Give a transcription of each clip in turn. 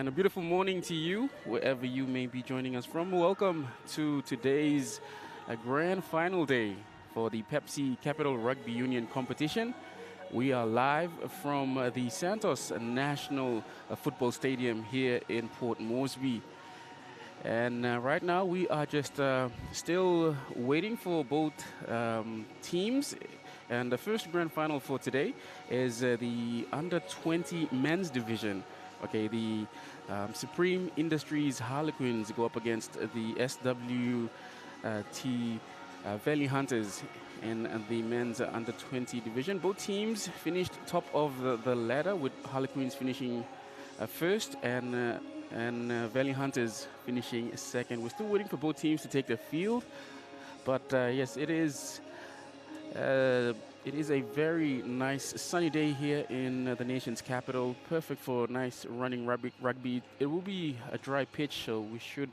And a beautiful morning to you, wherever you may be joining us from. Welcome to today's grand final day for the Pepsi Capital Rugby Union competition. We are live from the Santos National Football Stadium here in Port Moresby. And right now we are just still waiting for both teams. And the first grand final for today is the under-20 men's division. Okay, the Supreme Industries Harlequins go up against the SWG Valley Hunters in the men's under-20 division. Both teams finished top of the ladder, with Harlequins finishing first and Valley Hunters finishing second. We're still waiting for both teams to take the field, but yes, it is a very nice sunny day here in the nation's capital. Perfect for nice running rugby. It will be a dry pitch, so we should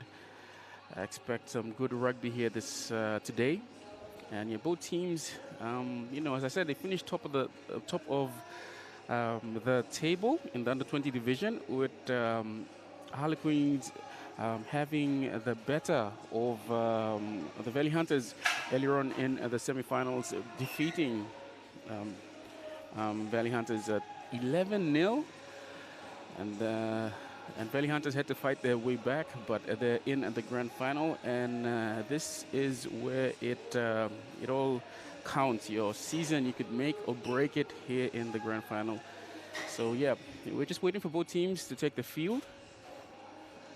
expect some good rugby here today. And yeah, both teams, as I said, they finished top of the table in the under-20 division, with Harlequins having the better of the Valley Hunters earlier on in the semi-finals, defeating Valley Hunters at 11-0, and Valley Hunters had to fight their way back, but they're in at the grand final, and this is where it all counts. Your season, you could make or break it here in the grand final. So yeah, we're just waiting for both teams to take the field.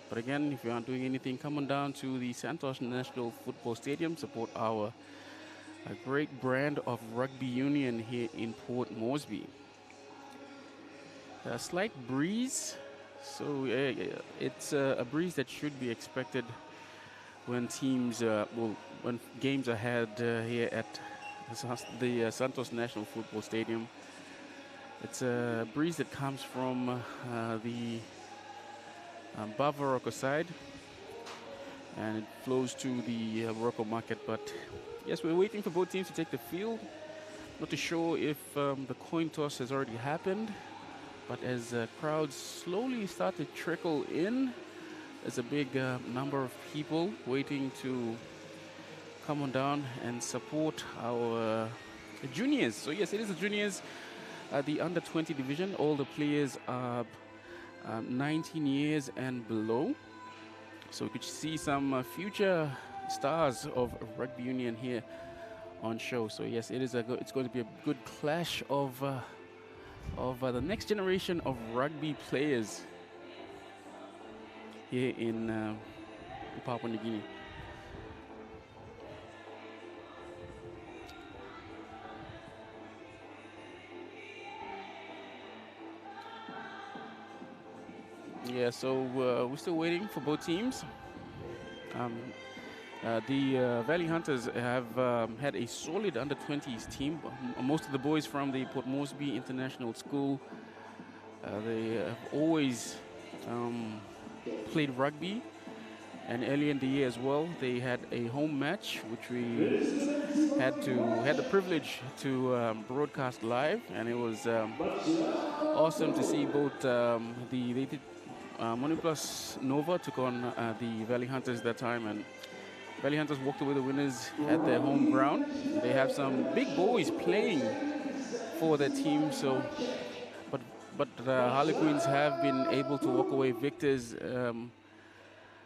But again, if you aren't doing anything, come on down to the Santos National Football Stadium, support our great brand of rugby union here in Port Moresby. A slight breeze, so it's a breeze that should be expected when when games are had here at the Santos National Football Stadium. It's a breeze that comes from the Bavaroko side, and it flows to the Morocco market. But yes, we're waiting for both teams to take the field. Not too sure if the coin toss has already happened, but as crowds slowly start to trickle in, there's a big number of people waiting to come on down and support our juniors. So yes, it is the juniors, the under-20 division. All the players are 19 years and below, so we could see some future stars of rugby union here on show. So yes, it's going to be a good clash of the next generation of rugby players here in Papua New Guinea. Yeah, so we're still waiting for both teams. The Valley Hunters have had a solid under-20s team. Most of the boys from the Port Moresby International School, they have always played rugby. And early in the year as well, they had a home match, which we had the privilege to broadcast live, and it was awesome to see both Monoplus Nova took on the Valley Hunters that time, and Valley Hunters walked away the winners at their home ground. They have some big boys playing for their team, so but Harlequins have been able to walk away victors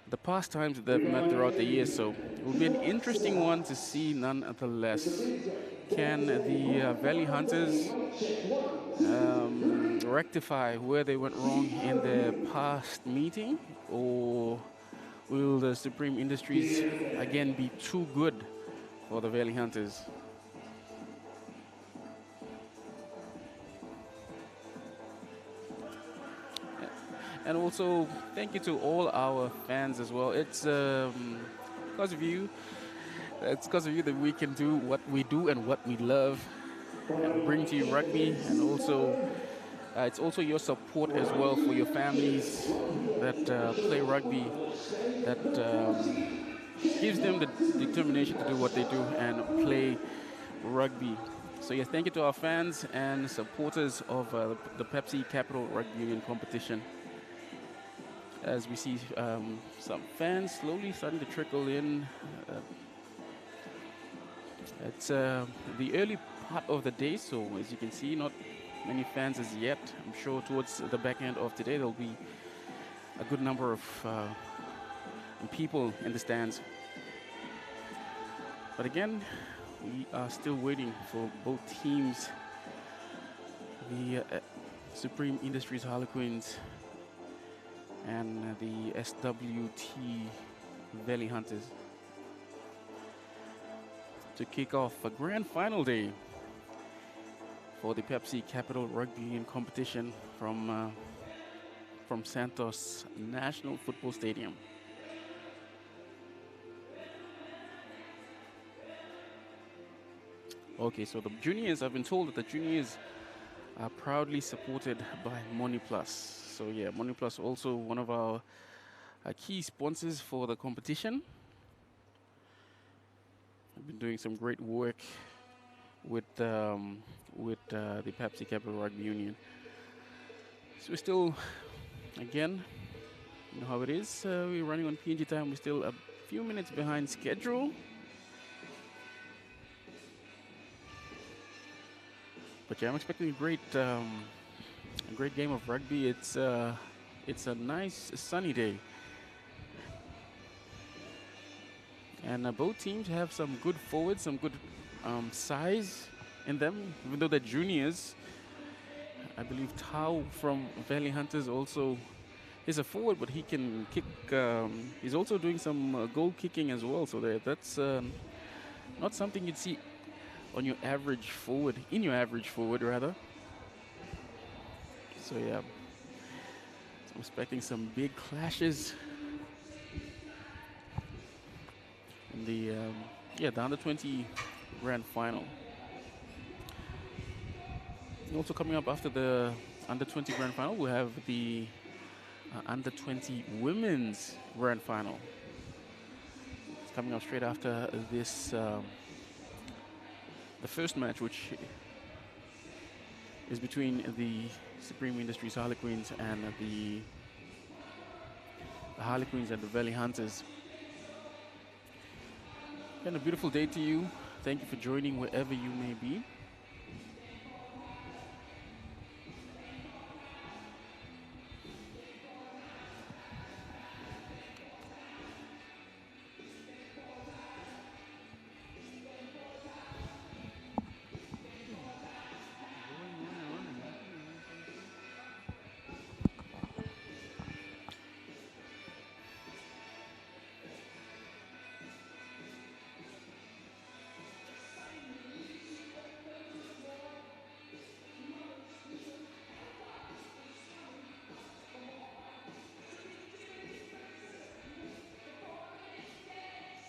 the past times that they've met throughout the year. So it will be an interesting one to see nonetheless. Can the Valley Hunters rectify where they went wrong in their past meeting, or will the Supreme Industries again be too good for the Valley Hunters? And also, thank you to all our fans as well. It's because of you. It's because of you that we can do what we do and what we love, and bring to you rugby. And also, it's also your support as well for your families that play rugby, that gives them the determination to do what they do and play rugby. So yes, thank you to our fans and supporters of the Pepsi Capital Rugby Union competition. as we see some fans slowly starting to trickle in. Uh, it's the early part of the day, so as you can see, not many fans as yet. I'm sure towards the back end of today, there'll be a good number of people in the stands. But again, we are still waiting for both teams, the Supreme Industries Harlequins and the SWT Valley Hunters, to kick off a grand final day for the Pepsi Capital Rugby Union competition from Santos National Football Stadium. Okay, so the juniors, I've been told that the juniors are proudly supported by Money Plus. So yeah, Money Plus also one of our key sponsors for the competition. I've been doing some great work with the Pepsi Capital Rugby Union. So we're still, again, you know how it is. We're running on PNG time. We're still a few minutes behind schedule. But yeah, I'm expecting a great game of rugby. It's a nice sunny day, and both teams have some good forwards, some good size in them. Even though they're juniors, I believe Tao from Valley Hunters also is a forward, but he can kick. He's also doing some goal kicking as well. So that's not something you'd see on your average forward, in your average forward rather. So yeah, so I'm expecting some big clashes in the under 20 grand final. And also coming up after the under 20 grand final, we have the under 20 women's grand final. It's coming up straight after this. The first match, which is between the Supreme Industries Harlequins and the Harlequins and the Valley Hunters. And a beautiful day to you. Thank you for joining wherever you may be.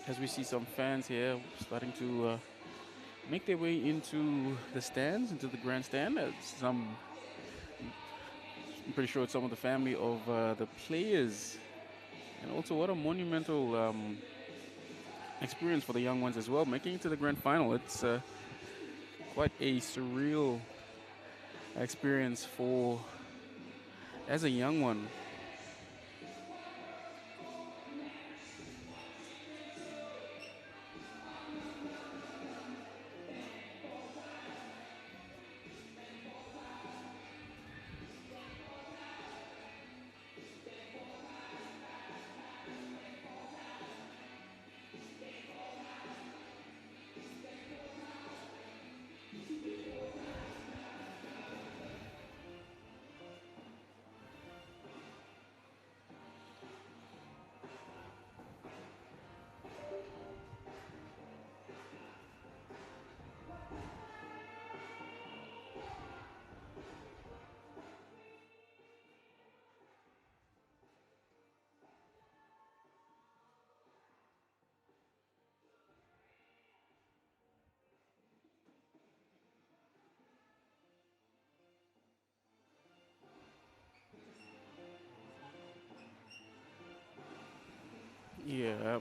As we see some fans here starting to make their way into the stands, into the grandstand. I'm pretty sure it's some of the family of the players. And also what a monumental experience for the young ones as well, making it to the grand final. It's quite a surreal experience as a young one. Yeah,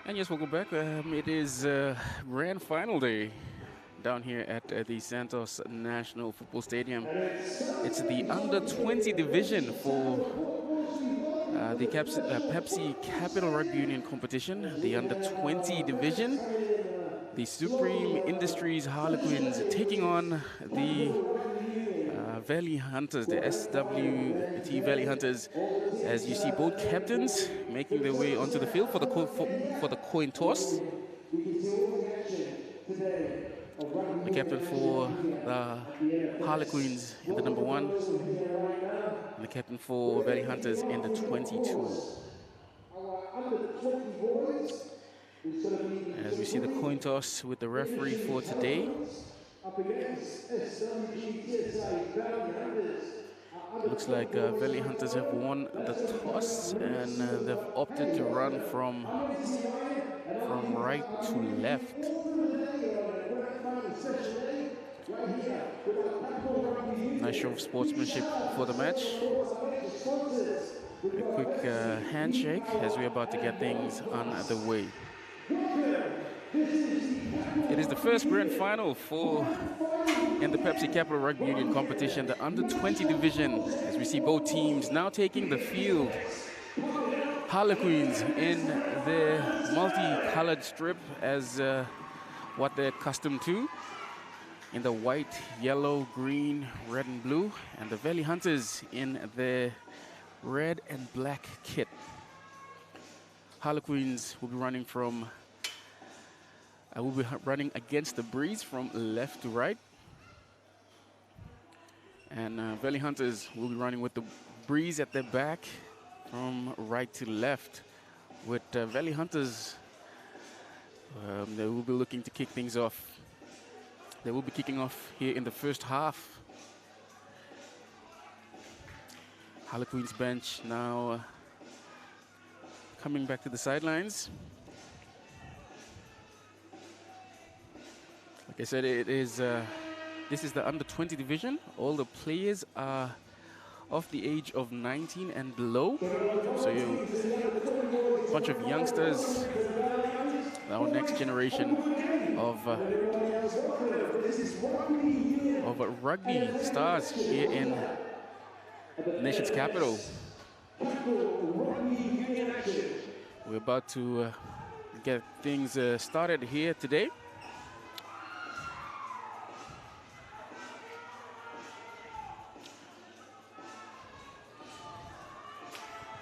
And yes, welcome back. It is grand final day down here at the Santos National Football Stadium. It's the under 20 division for the Pepsi Capital Rugby Union competition, the under 20 division. The Supreme Industries Harlequins taking on the Valley Hunters, the SWT Valley Hunters, as you see both captains making their way onto the field for the coin toss. The captain for the Harlequins in the number 1, and the captain for Valley Hunters in the 22. As we see the coin toss with the referee for today. Up against SWG TSI Valley Hunters. Looks like Valley Hunters have won the toss, and they've opted to run from right to left. Nice show of sportsmanship for the match. A quick handshake as we're about to get things on the way. It is the first grand final in the Pepsi Capital Rugby Union competition, the under 20 division, as we see both teams now taking the field. Harlequins in their multicolored strip as what they're accustomed to, in the white, yellow, green, red and blue, and the Valley Hunters in their red and black kit. Harlequins will be running against the breeze from left to right. And Valley Hunters will be running with the breeze at their back from right to left. With Valley Hunters, they will be looking to kick things off. They will be kicking off here in the first half. Harlequins bench now coming back to the sidelines. Like I said, this is the under 20 division. All the players are of the age of 19 and below. So a bunch of youngsters, our next generation of rugby stars here in the nation's capital. We're about to get things started here today.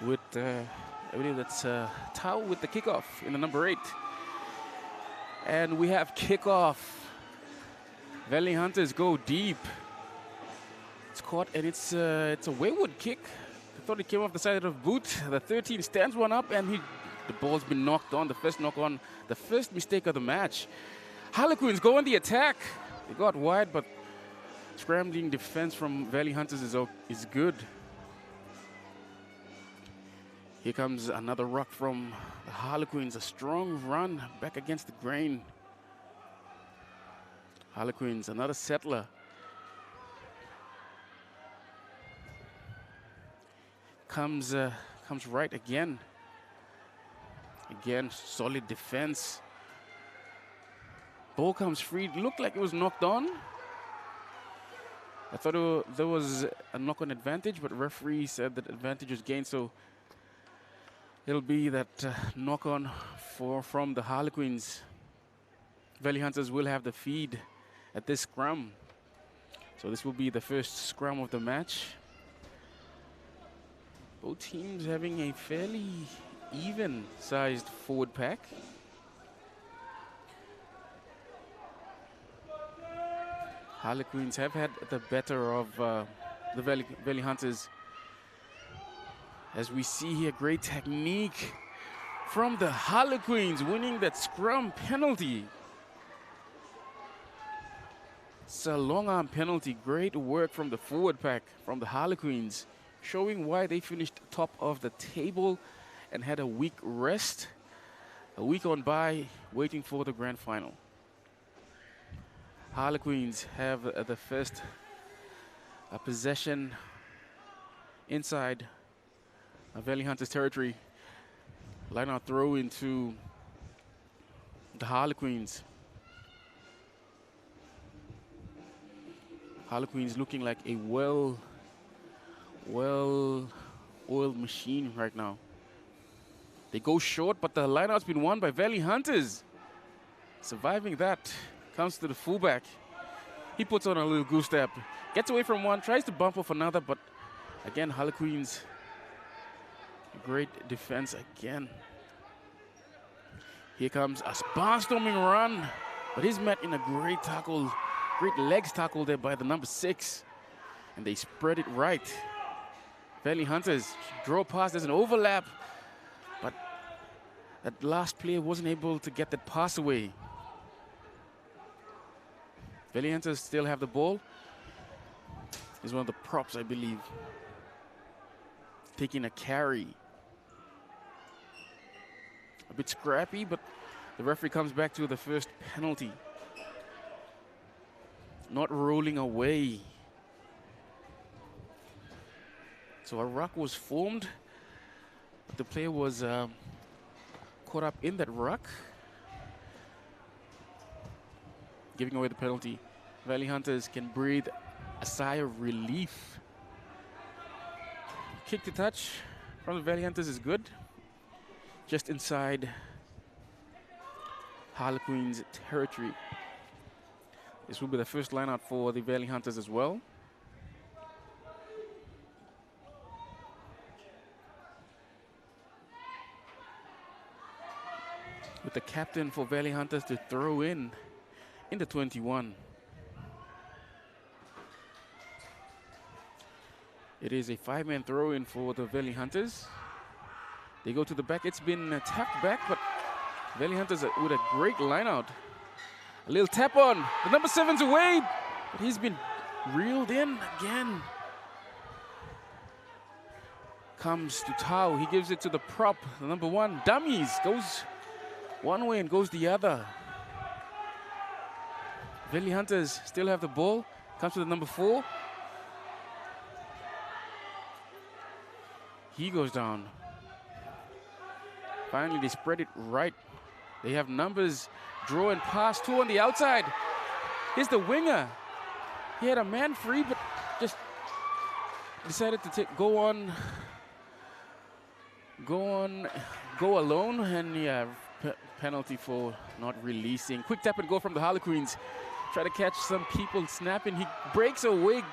With, I believe that's Tau with the kickoff in the number 8. And we have kickoff. Valley Hunters go deep. It's caught, and it's a wayward kick. I thought it came off the side of the boot. The 13 stands one up, and the ball's been knocked on. The first knock on, the first mistake of the match. Harlequins go on the attack. They got wide, but scrambling defense from Valley Hunters is good. Here comes another ruck from the Harlequins, a strong run back against the grain. Harlequins, another settler. Comes right again. Again, solid defense. Ball comes free. Looked like it was knocked on. I thought there was a knock-on advantage, but the referee said that advantage was gained, so it'll be that knock-on from the Harlequins. Valley Hunters will have the feed at this scrum. So this will be the first scrum of the match. Both teams having a fairly even-sized forward pack. Harlequins have had the better of the Valley Hunters. As we see here, great technique from the Harlequins, winning that scrum penalty. It's a long arm penalty. Great work from the forward pack from the Harlequins, showing why they finished top of the table and had a week rest, a week on bye, waiting for the grand final. Harlequins have the first possession inside Valley Hunters territory. Line out throw into The Harlequins. Harlequins looking like a well-oiled machine right now. They go short, but the lineout's been won by Valley Hunters. Surviving that, comes to the fullback. He puts on a little goose step, gets away from one, tries to bump off another, but again, Harlequins, great defense again. Here comes a barnstorming run, but he's met in a great tackle, great legs tackle there by the number 6, and they spread it right. Valley Hunters draw pass, there's an overlap, but that last player wasn't able to get that pass away. Valley Hunters still have the ball. He's one of the props, I believe. Taking a carry. A bit scrappy, but the referee comes back to the first penalty. Not rolling away. So a ruck was formed, but the player was caught up in that ruck, giving away the penalty. Valley Hunters can breathe a sigh of relief. Kick to touch from the Valley Hunters is good. Just inside Harlequins territory. This will be the first line out for the Valley Hunters as well. With the captain for Valley Hunters to throw in the 21. It is a 5-man throw-in for the Valley Hunters. They go to the back. It's been tapped back, but Valley Hunters with a great line out. A little tap on. The number 7's away, but he's been reeled in again. Comes to Tau. He gives it to the prop, the number 1. Dummies goes one way and goes the other. Valley Hunters still have the ball. Comes to the number 4. He goes down. Finally, they spread it right. They have numbers, draw and pass, 2 on the outside. Here's the winger. He had a man free, but just decided to go alone, and yeah, penalty for not releasing. Quick tap and go from the Harlequins. Try to catch some people snapping. He breaks away,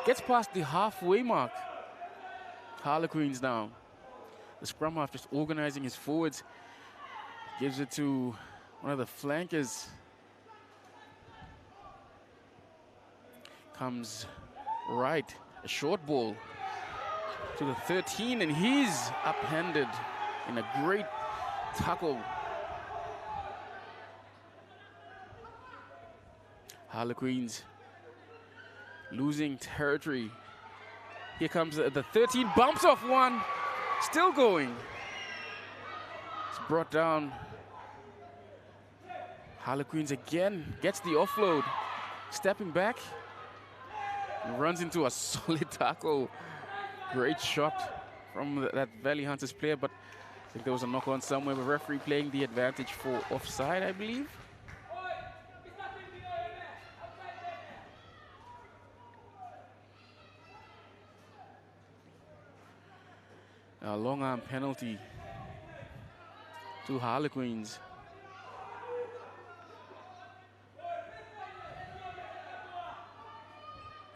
gets past the halfway mark. Harlequins now. The scrum half just organizing his forwards. Gives it to one of the flankers. Comes right, a short ball to the 13, and he's upended in a great tackle. Harlequins losing territory. Here comes the 13, bumps off one, still going. It's brought down. Harlequins again gets the offload, stepping back, and runs into a solid tackle. Great shot from that Valley Hunters player, but I think there was a knock on somewhere. The referee playing the advantage for offside, I believe. A long arm penalty to Harlequins.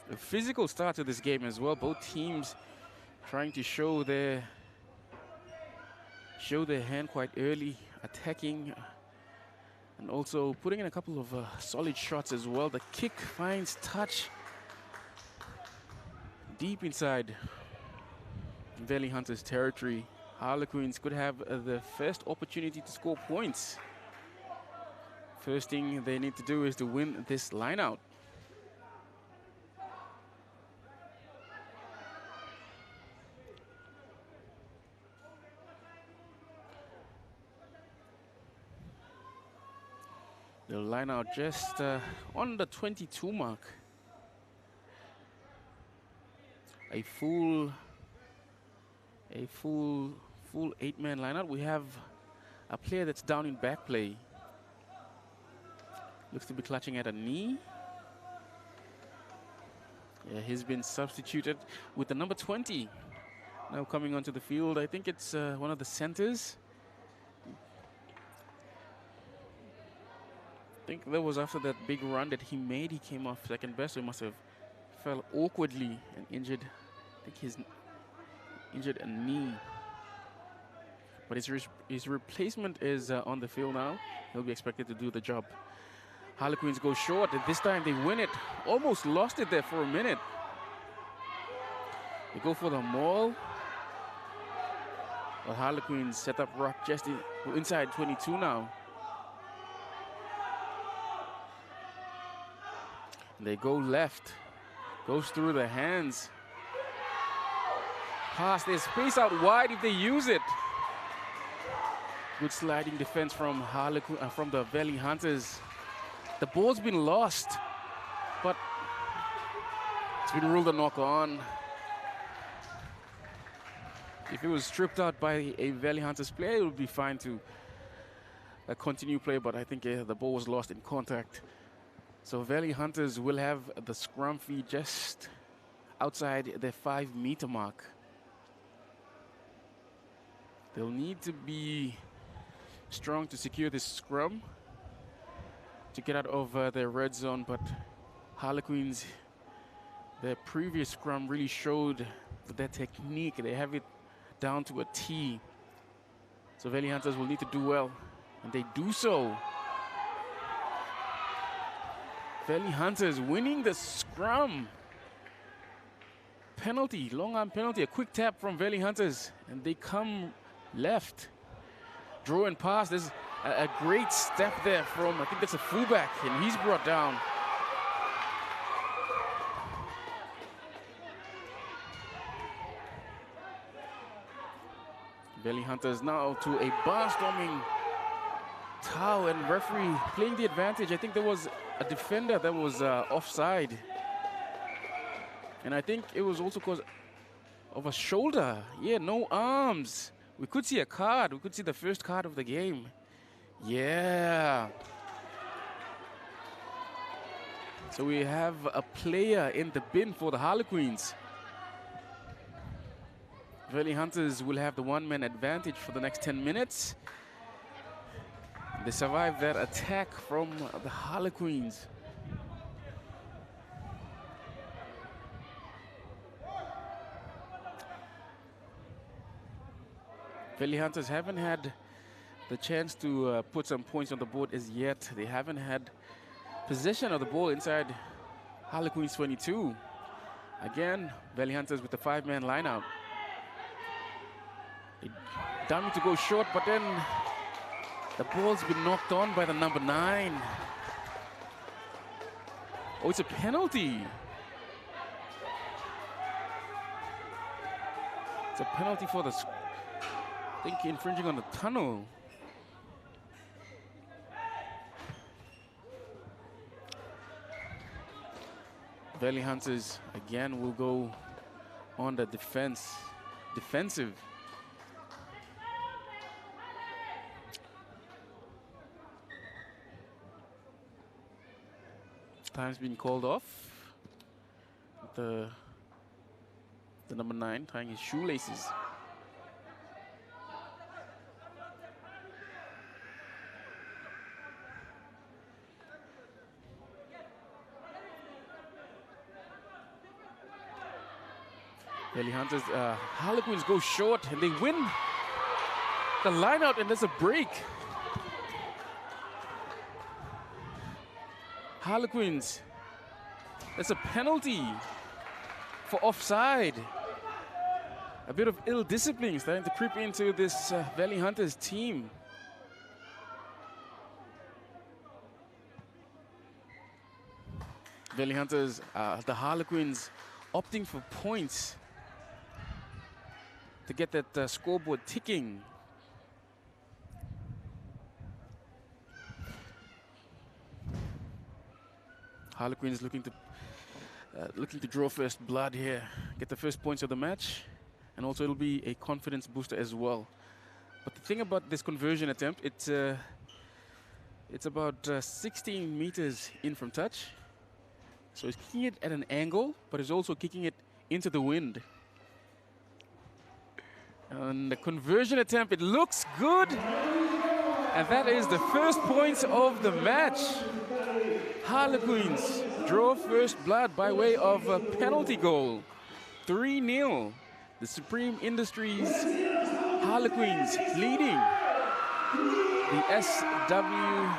A physical start to this game as well. Both teams trying to show their hand quite early, attacking, and also putting in a couple of solid shots as well. The kick finds touch deep inside Valley Hunters territory. Harlequins could have the first opportunity to score points. First thing they need to do is to win this line out. The line out just on the 22 mark. A full 8-man lineup. We have a player that's down in back play. Looks to be clutching at a knee. Yeah, he's been substituted with the number 20. Now coming onto the field, I think it's one of the centers. I think that was after that big run that he made. He came off second best, so he must have fell awkwardly and injured. I think he's injured a knee. But his replacement is on the field now. He'll be expected to do the job. Harlequins go short, and this time they win it. Almost lost it there for a minute. They go for the maul. But Harlequins set up rock just inside 22 now. And they go left. Goes through the hands. Pass, there's space out wide if they use it. Good sliding defense from from the Valley Hunters. The ball's been lost, but it's been ruled a knock on. If it was stripped out by a Valley Hunters player, it would be fine to continue play, but I think the ball was lost in contact. So Valley Hunters will have the scrum feed just outside the 5-meter mark. They'll need to be strong to secure this scrum to get out of their red zone, but Harlequins, their previous scrum really showed their technique. They have it down to a T. So Valley Hunters will need to do well, and they do so. Valley Hunters winning the scrum. Penalty, long arm penalty, a quick tap from Valley Hunters, and they come left. Draw and pass, there's a great step there from, I think that's a fullback, and he's brought down. Valley Hunters now to a barnstorming Tau, and referee playing the advantage. I think there was a defender that was offside. And I think it was also because of a shoulder. Yeah, no arms. We could see a card. We could see the first card of the game. Yeah. So we have a player in the bin for the Harlequins. Valley Hunters will have the one-man advantage for the next 10 minutes. They survived that attack from the Harlequins. Valley Hunters haven't had the chance to put some points on the board as yet. They haven't had possession of the ball inside Harlequins 22. Again, Valley Hunters with the 5-man lineout. They dummy to go short, but then the ball's been knocked on by the number 9. Oh, it's a penalty. It's a penalty for the, I think, infringing on the tunnel. Valley Hunters again will go on the defensive. Time's been called off. The number 9 tying his shoelaces. Valley Hunters, Harlequins go short and they win the line out, and there's a break. Harlequins, there's a penalty for offside. A bit of ill discipline starting to creep into this Valley Hunters team. Valley Hunters, the Harlequins opting for points to get that scoreboard ticking. Harlequins looking to draw first blood here, get the first points of the match, and also it'll be a confidence booster as well. But the thing about this conversion attempt, It's about 16 meters in from touch. So he's kicking it at an angle, but he's also kicking it into the wind. And the conversion attempt, it looks good. And that is the first points of the match. Harlequins draw first blood by way of a penalty goal. 3-0. The Supreme Industries Harlequins leading the SWG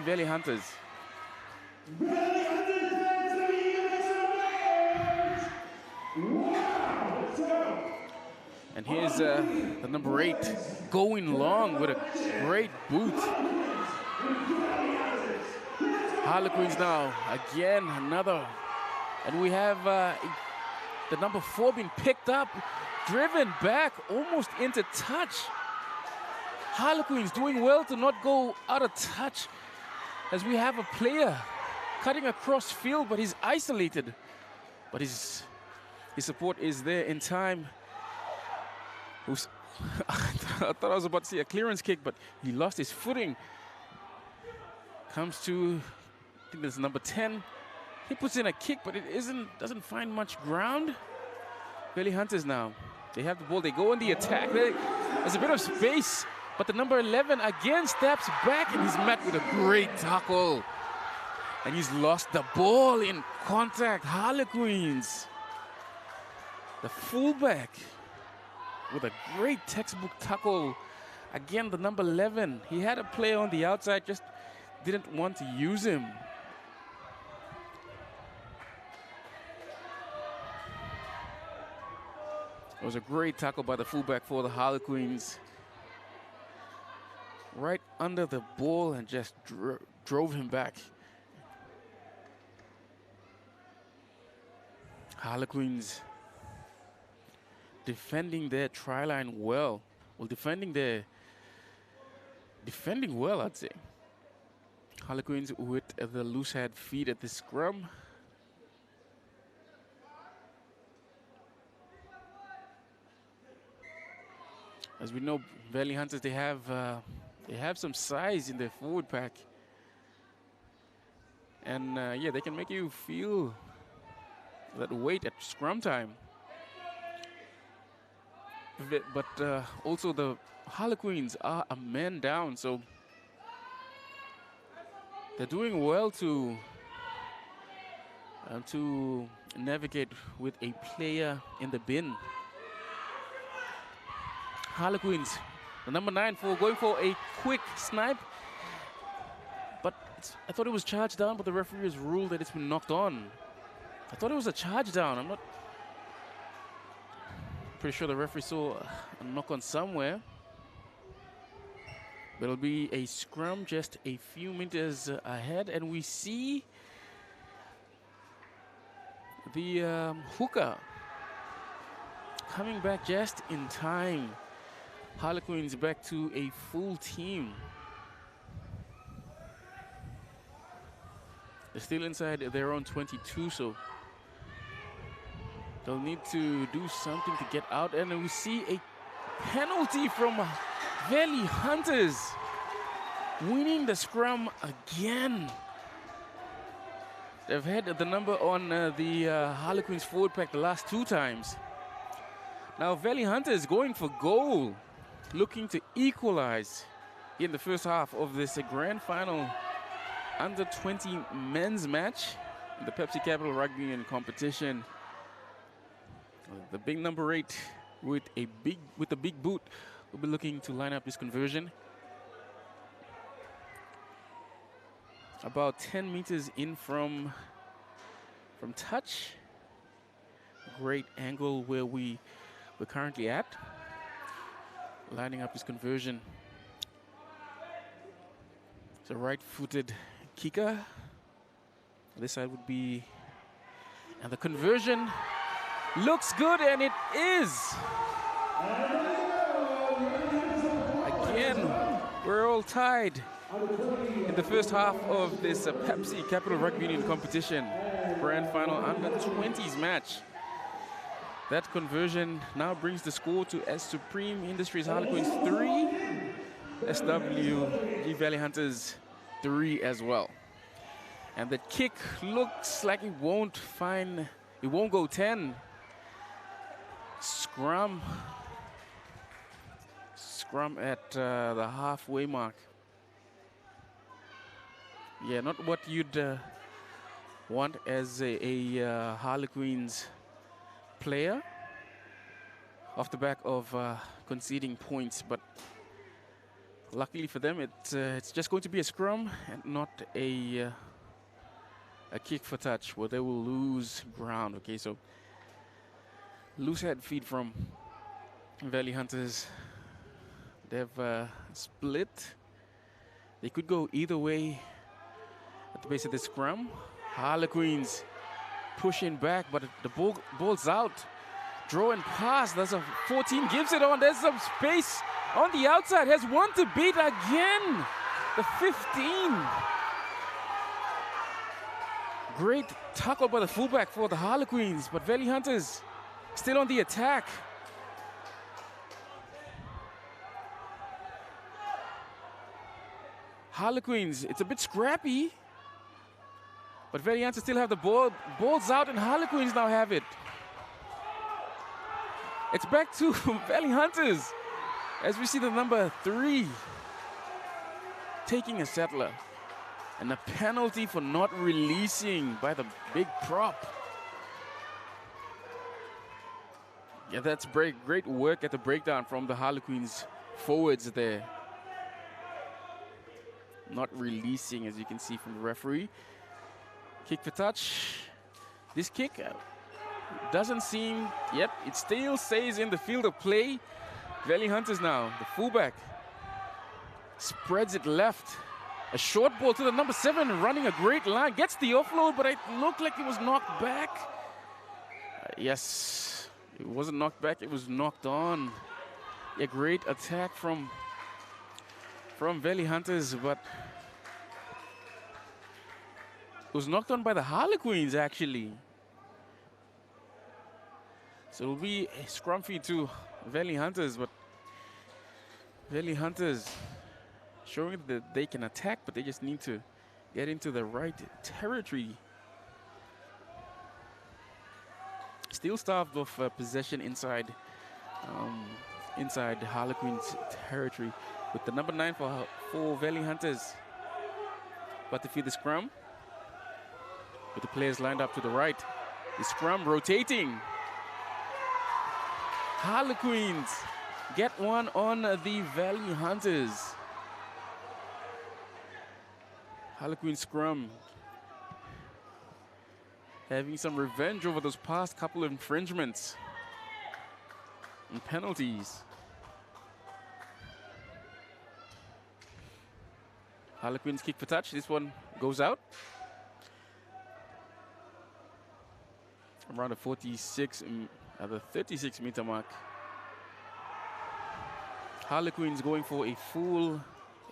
Valley Hunters. And here's the number 8 going long with a great boot. Harlequins now, again, another. And we have the number 4 being picked up, driven back almost into touch. Harlequins doing well to not go out of touch, as we have a player cutting across field, but he's isolated. But his support is there in time. I thought I was about to see a clearance kick, but he lost his footing. Comes to, I think that's number 10. He puts in a kick, but it doesn't find much ground. Valley Hunters now, they have the ball, they go on the attack. There's a bit of space, but the number 11 again steps back, and he's met with a great tackle. And he's lost the ball in contact. Harlequins, the fullback, with a great textbook tackle. Again, the number 11. He had a player on the outside, just didn't want to use him. It was a great tackle by the fullback for the Harlequins. Right under the ball and just drove him back. Harlequins defending their try line well. Well, defending well, I'd say. Harlequins with the loose head feed at the scrum. As we know, Valley Hunters, they have some size in their forward pack. And yeah, they can make you feel that weight at scrum time. But also the Harlequins are a man down, so they're doing well to navigate with a player in the bin. Harlequins, the number 9 going for a quick snipe, but I thought it was charged down, but the referee has ruled that it's been knocked on. I thought it was a charge down. I'm not pretty sure the referee saw a knock on somewhere. But it'll be a scrum just a few meters ahead, and we see the hooker coming back just in time. Harlequins back to a full team. They're still inside their own 22, so they'll need to do something to get out. And we see a penalty from Valley Hunters, winning the scrum again. They've had the number on the Harlequins forward pack the last 2 times. Now Valley Hunters going for goal, looking to equalize in the first half of this grand final under 20 men's match in the Pepsi Capital Rugby Union competition. The big number 8 with a big boot will be looking to line up this conversion. About 10 meters in from touch. Great angle where we're currently at. Lining up his conversion. It's a right-footed kicker. This side would be, and the conversion looks good, and it is. Again, we're all tied in the first half of this Pepsi Capital Rugby Union competition. Grand final under 20s match. That conversion now brings the score to as Supreme Industries Harlequins 3, SWG Valley Hunters 3 as well. And the kick looks like it won't go 10. Scrum at the halfway mark. Yeah, not what you'd want as a Harlequins player off the back of conceding points, but luckily for them, it's just going to be a scrum and not a kick for touch where they will lose ground. Okay, so loose head feed from Valley Hunters. They've split. They could go either way at the base of the scrum. Harlequins pushing back, but the ball's out. Draw and pass. There's a 14, gives it on. There's some space on the outside. Has one to beat again. The 15. Great tackle by the fullback for the Harlequins, but Valley Hunters still on the attack. Harlequins, it's a bit scrappy, but Valley Hunters still have the ball. Ball's out, and Harlequins now have it. It's back to Valley Hunters as we see the number 3 taking a settler. And a penalty for not releasing by the big prop. Yeah, that's great work at the breakdown from the Harlequins forwards there. Not releasing, as you can see from the referee. Kick for touch. This kick doesn't seem, yep, it still stays in the field of play. Valley Hunters now, the fullback, spreads it left. A short ball to the number 7, running a great line. Gets the offload, but it looked like it was knocked back. Yes, it wasn't knocked back, it was knocked on. A great attack from Valley Hunters, but it was knocked on by the Harlequins, actually. So it'll be a scrum feed to Valley Hunters, but Valley Hunters showing that they can attack, but they just need to get into the right territory. Still starved of possession inside Harlequins territory, with the number 9 for Valley Hunters. But to feed the scrum, with the players lined up to the right. The scrum rotating. Harlequins get one on the Valley Hunters. Harlequin scrum having some revenge over those past couple of infringements and penalties. Harlequins kick for touch. This one goes out. Around the 36 meter mark. Harlequins going for a full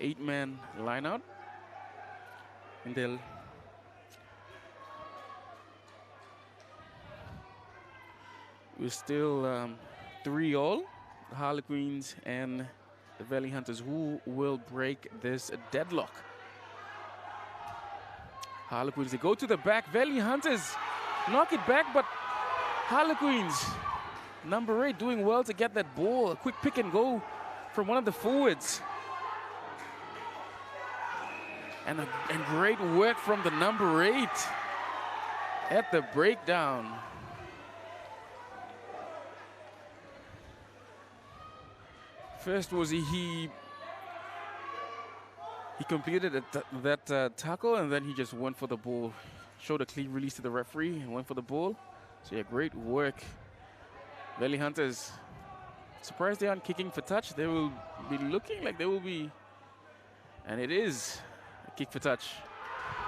8-man lineout. And they'll we're still 3-all, the Harlequins and the Valley Hunters. Who will break this deadlock? Harlequins, they go to the back. Valley Hunters knock it back, but Harlequins, number 8, doing well to get that ball. A quick pick and go from one of the forwards. And great work from the number 8 at the breakdown. First was he completed that tackle, and then he just went for the ball. Showed a clean release to the referee and went for the ball. So yeah, great work. Valley Hunters, surprised they aren't kicking for touch. They will be looking like they will be, and it is a kick for touch.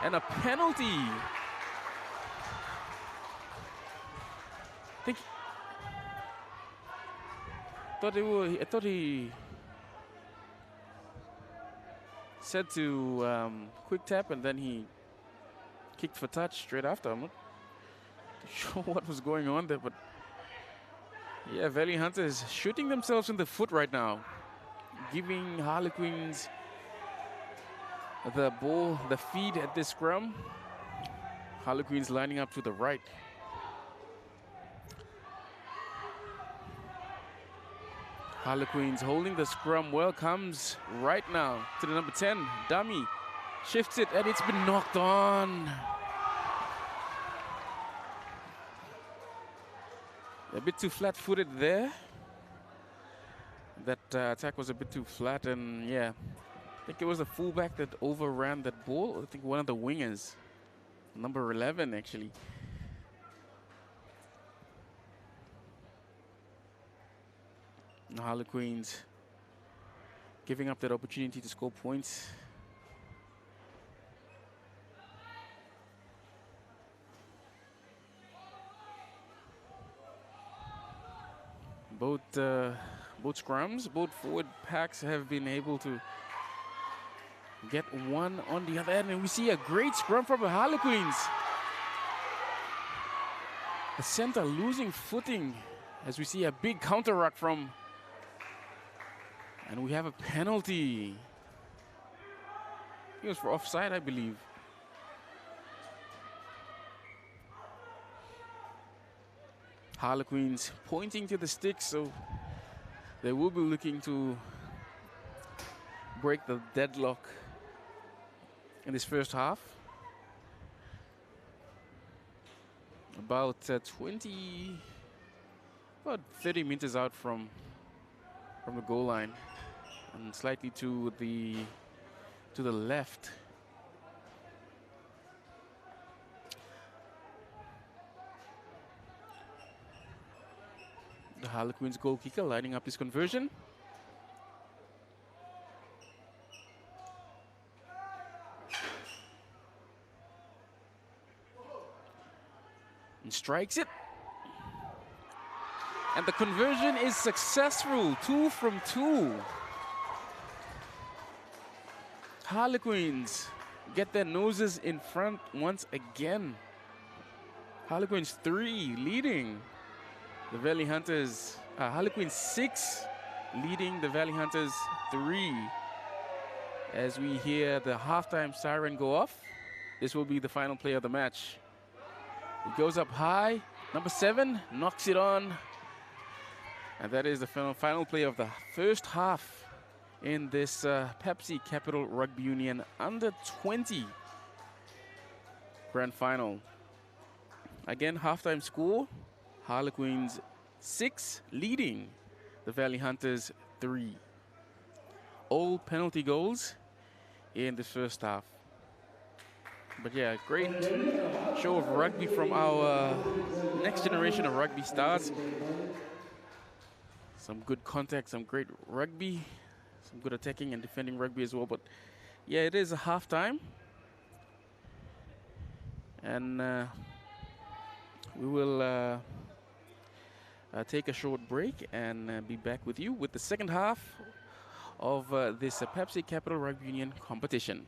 And a penalty. I thought he said to quick tap, and then he kicked for touch straight after. I'm not sure what was going on there, but yeah, Valley Hunters shooting themselves in the foot right now. giving Harlequins the ball, the feed at this scrum. Harlequins lining up to the right. Harlequins holding the scrum well, comes right now to the number 10, dummy. Shifts it and it's been knocked on. A bit too flat-footed there. That attack was a bit too flat, and yeah, I think it was the fullback that overran that ball. I think one of the wingers, number 11 actually. And Harlequins giving up that opportunity to score points. Both scrums, both forward packs have been able to get one on the other end, and we see a great scrum from the Harlequins. The center losing footing as we see a big counter ruck from, and we have a penalty. It was for offside, I believe. Harlequins pointing to the sticks, so they will be looking to break the deadlock in this first half. About 30 meters out from the goal line, and slightly to the left. The Harlequins goal kicker lining up his conversion. And strikes it. And the conversion is successful. 2 from 2. Harlequins get their noses in front once again. Harlequins 3 leading the Valley Hunters. Harlequins 6 leading the Valley Hunters 3. As we hear the halftime siren go off, this will be the final play of the match. It goes up high. Number 7 knocks it on. And that is the final play of the first half in this Pepsi Capital Rugby Union Under 20 Grand Final. Again, halftime score, Harlequins 6 leading the Valley Hunters 3. All penalty goals in the first half. But yeah, great show of rugby from our next generation of rugby stars. Some good contact, some great rugby, some good attacking and defending rugby as well. But yeah, it is a halftime. And we will take a short break and be back with you with the second half of this Pepsi Capital Rugby Union competition.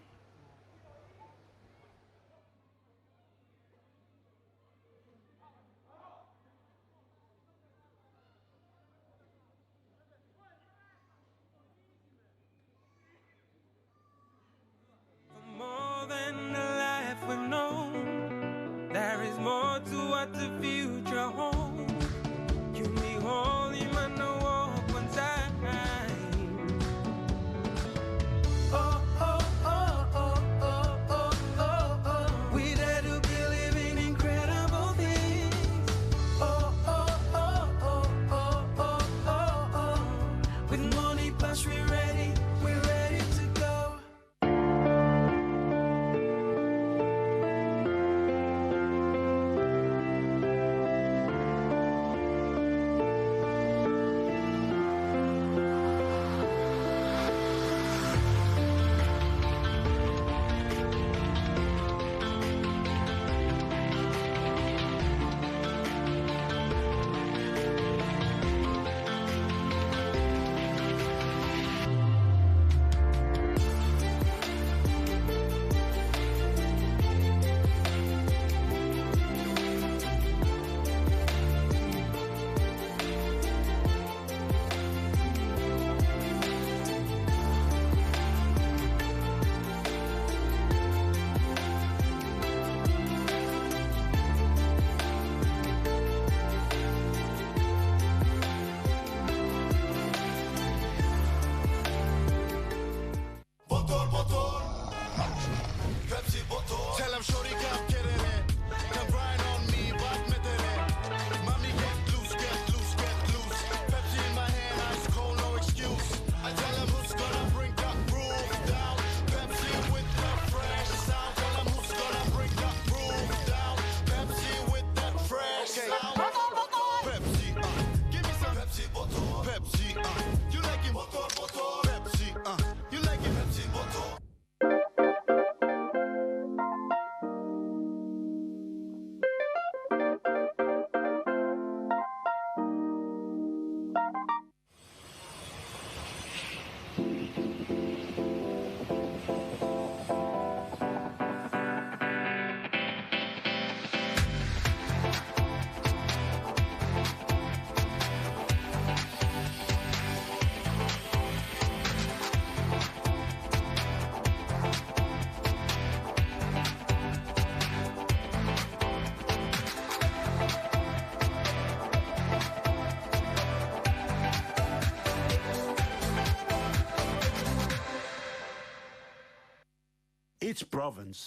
Each province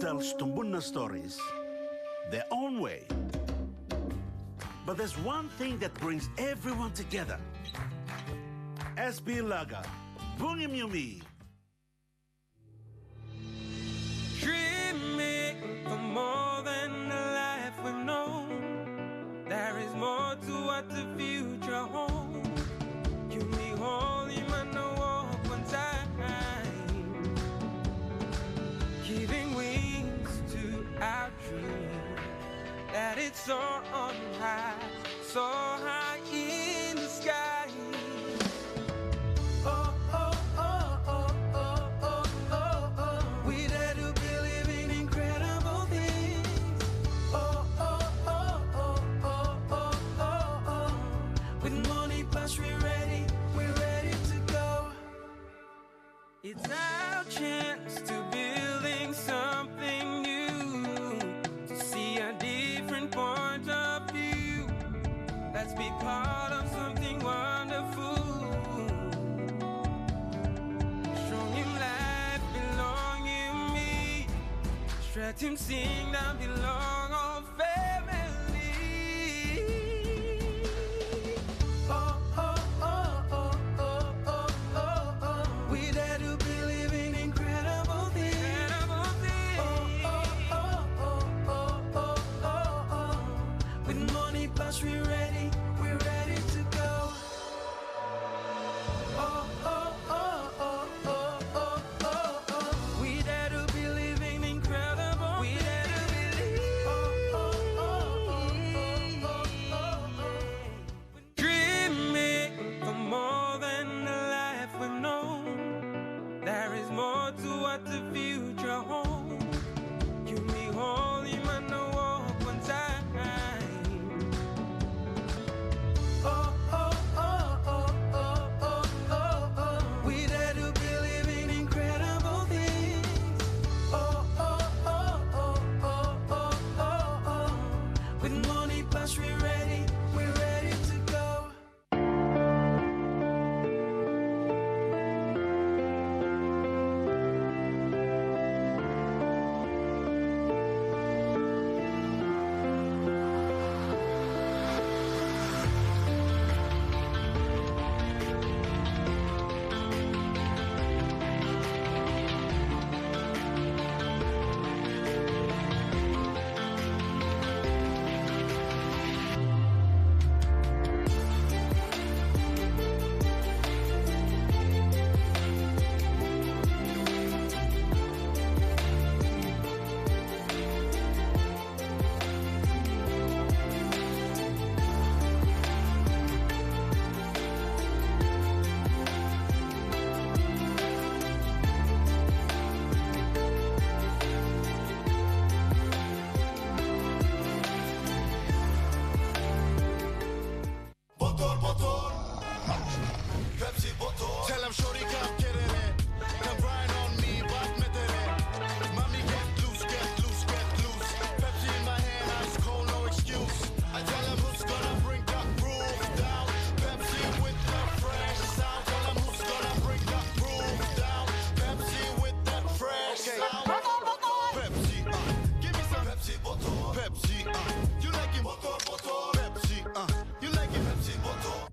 tells Tumbuna stories their own way. But there's one thing that brings everyone together. SB Laga, Bungim Yumi. Dreaming for more than the life we've known. There is more to what the future holds. You be holy man, no walk one time. Giving wings to our dream. That it's so on high in the sky. Oh, oh, oh, oh, oh, oh, oh, oh. We dare to be living incredible things. Oh, oh, oh, oh, oh, oh, oh, oh. With money plus we're ready to go. It's our chance to building something new, to see a different point of view. Let's be part of something wonderful. Strong in life, belong in me. Stretch him, sing, that belong all family. Oh, oh, oh, oh, oh, oh, oh, oh. We dare to be living incredible things. Oh, oh, oh, oh, oh, oh, oh, oh. With money plus we're ready to go. Oh, oh, oh, oh, oh, oh, oh, oh. We dare to be living incredible. We dare to believe. Oh, oh, oh, oh, oh, oh, oh. Dreaming for more than the life we've known. There is more to what the future holds. You be holy man, no walk one time. Oh, oh, oh, oh, oh, oh, oh, oh. We dare to be living incredible things. Oh, oh, oh, oh, oh, oh, oh, oh. With money plus we're ready to go. Tell him shorty come get it. Come grind on me, but met it. Mommy get loose, get loose, get loose. Pepsi in my hand, ice cold, no excuse. I tell him who's gonna bring that roof down. Pepsi with the fresh sound. Tell him who's gonna bring that roof down. Pepsi with that fresh sound. Pepsi, give me some Pepsi bottle. Pepsi, you like it? Bottle. Pepsi, you like it? Pepsi bottle.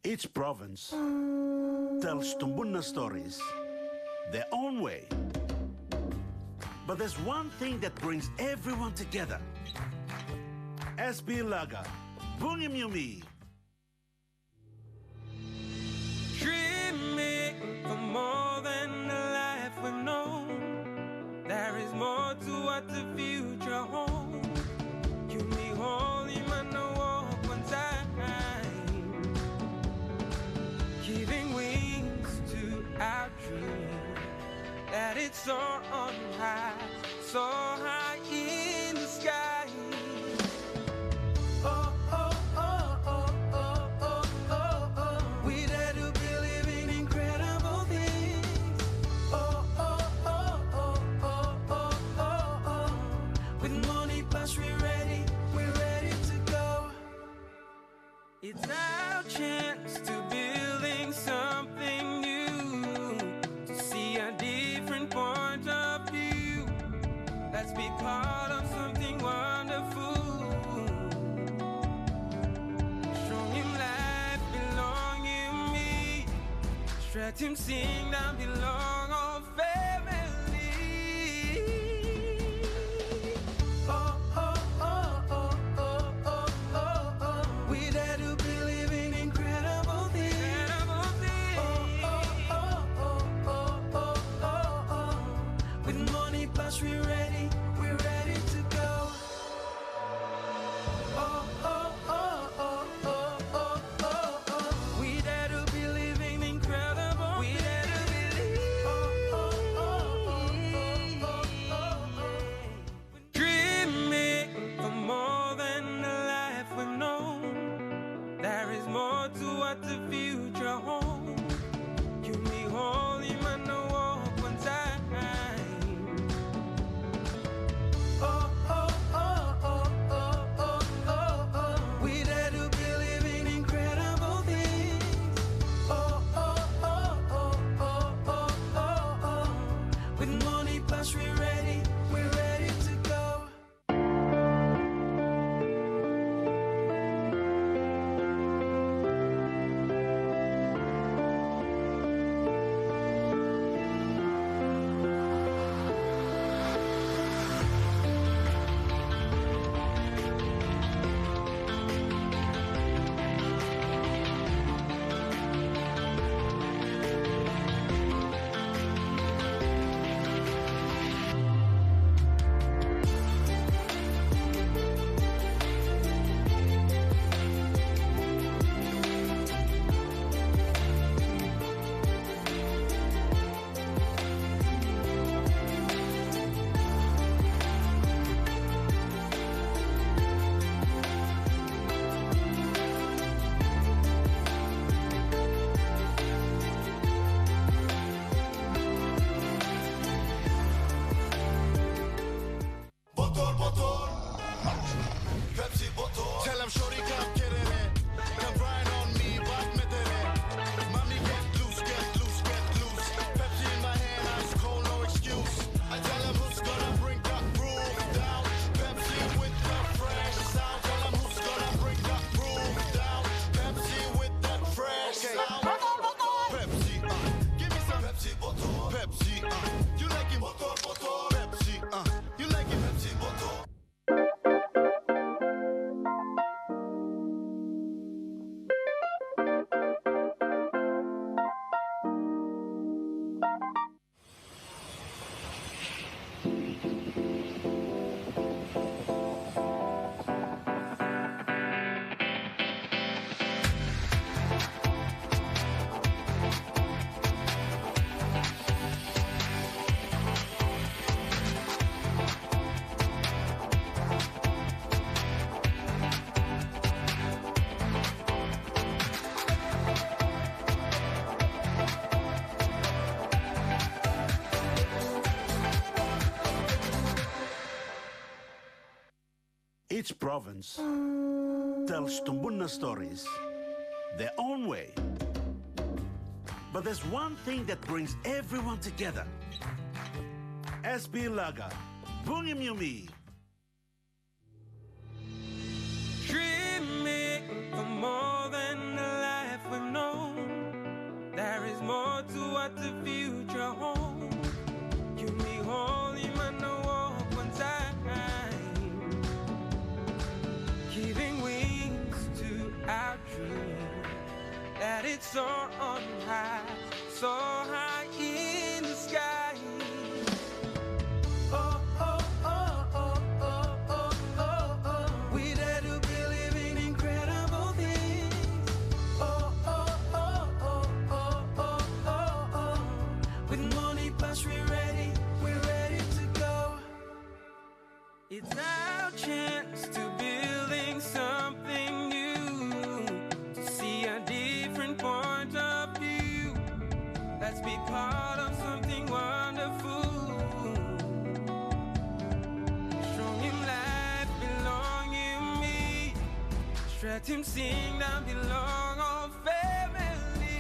Each province tells Tumbuna stories their own way. But there's one thing that brings everyone together. SB Laga, Bungim Yumi. Dreaming for more than the life we've known. it soar on high, so high in the sky. Oh, oh, oh, oh, oh, oh, oh, oh. We dare to believe in incredible things. Oh, oh, oh, oh, oh, oh, oh, oh. With money plus we're ready to go. It's our chance to building something new, to see a different point of view. Let's be part of something wonderful. Strong in life, belong in me. Stretch him, sing, down belong all family. Oh, oh, oh, oh, oh, oh, oh, oh. We dare to believe in incredible things. Oh, oh, oh, oh, oh, oh, oh, oh. With money plus we're ready to go. Oh, oh, oh, oh, oh, oh, oh, oh. We dare to believe in incredible. We dare to believe. Oh, oh, oh, oh, oh, oh, oh. Dreaming for more than the life we've known. There is more to what the future holds. You me holy man, no walk one time. Oh, oh, oh, oh, oh, oh, oh, oh. We dare to believe in incredible things. Oh, oh, oh, oh, oh, oh, oh, oh. With money plus we're ready to go. Motor. Pepsi motor. Tell him shorty come get in it. Come grind on me, but metere. Mommy get loose, get loose, get loose. Pepsi in my hand, ice cold, no excuse. I tell him who's gonna bring that groove down. Pepsi with the fresh sound. Tell him who's gonna bring that groove down. Pepsi with that fresh sound. Pepsi, give me some Pepsi motor. Pepsi, you like it motor, motor. Pepsi, you like it Pepsi motor. Each province tells Tumbuna stories their own way. But there's one thing that brings everyone together. SB Laga, Bungim Yumi. Dreaming for more than the life we've known. There is more to what the future holds. You me holy man, no walk one time. Giving wings to our dream. Let it soar on high, so high in the sky. Oh, oh, oh, oh, It's our chance to building something new, to see a different point of view. Let's be part of something wonderful. Strong in life, belong in me. Stretch him, sing, that belong all family.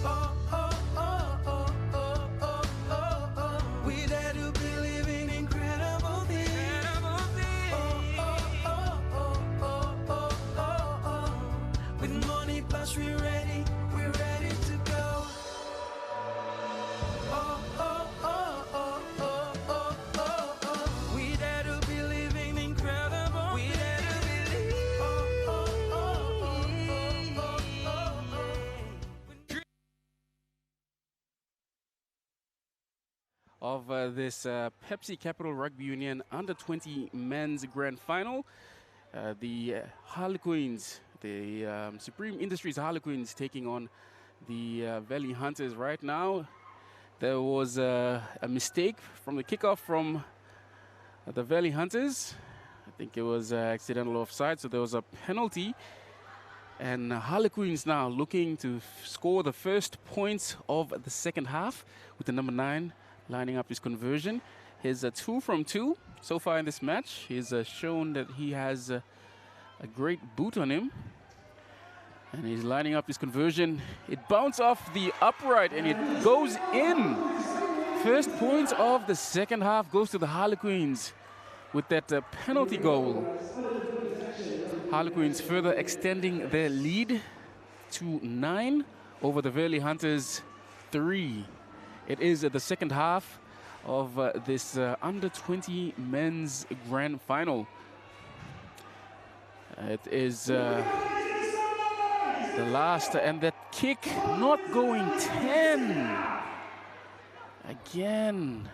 Oh, oh, oh, oh, oh, oh, oh, oh. We dare to be living incredible things. Oh, oh, oh, oh, oh, oh, oh, oh. With money plus we're ready to go. Oh, oh, oh, oh, oh, oh, oh, oh. We dare to be living incredible. We dare to believe. Oh, oh, oh, oh, oh, oh, oh, oh. Of this Pepsi Capital Rugby Union Under-20 Men's Grand Final. The Harlequins, the Supreme Industries Harlequins taking on the Valley Hunters right now. There was a mistake from the kickoff from the Valley Hunters. I think it was accidental offside, so there was a penalty. And Harlequins now looking to score the first points of the second half with the number 9 lining up his conversion. His 2 from 2 so far in this match. He's shown that he has a great boot on him. And he's lining up his conversion. It bounced off the upright and it goes in. First points of the second half goes to the Harlequins with that penalty goal. Harlequins further extending their lead to 9 over the Valley Hunters 3. It is the second half of this Under-20 Men's Grand Final. It is the last, and that kick not going 10. Again.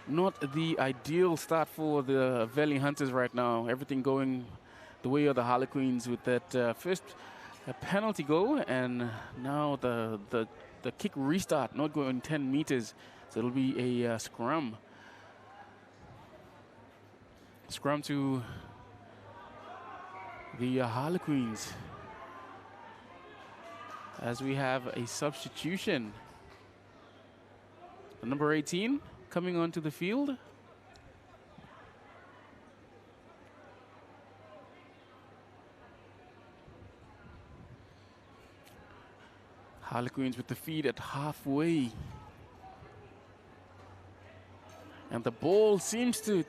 Not the ideal start for the Valley Hunters right now. Everything going the way of the Harlequins with that first penalty goal, and now the kick restart not going 10 meters. So it'll be a scrum. Scrum to the Harlequins as we have a substitution. The number 18 coming onto the field. Harlequins with the feed at halfway. And the ball seems to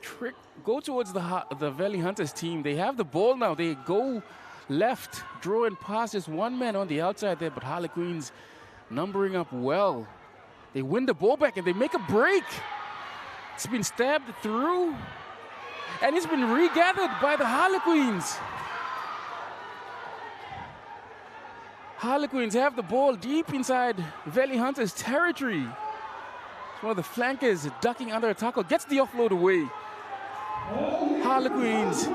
go towards the Valley Hunters team. They have the ball now. They go left, draw and pass. Just one man on the outside there, but Harlequins numbering up well. They win the ball back and they make a break. It's been stabbed through and it's been regathered by the Harlequins. Harlequins have the ball deep inside Valley Hunters territory. One of the flankers ducking under a tackle, gets the offload away. Harlequins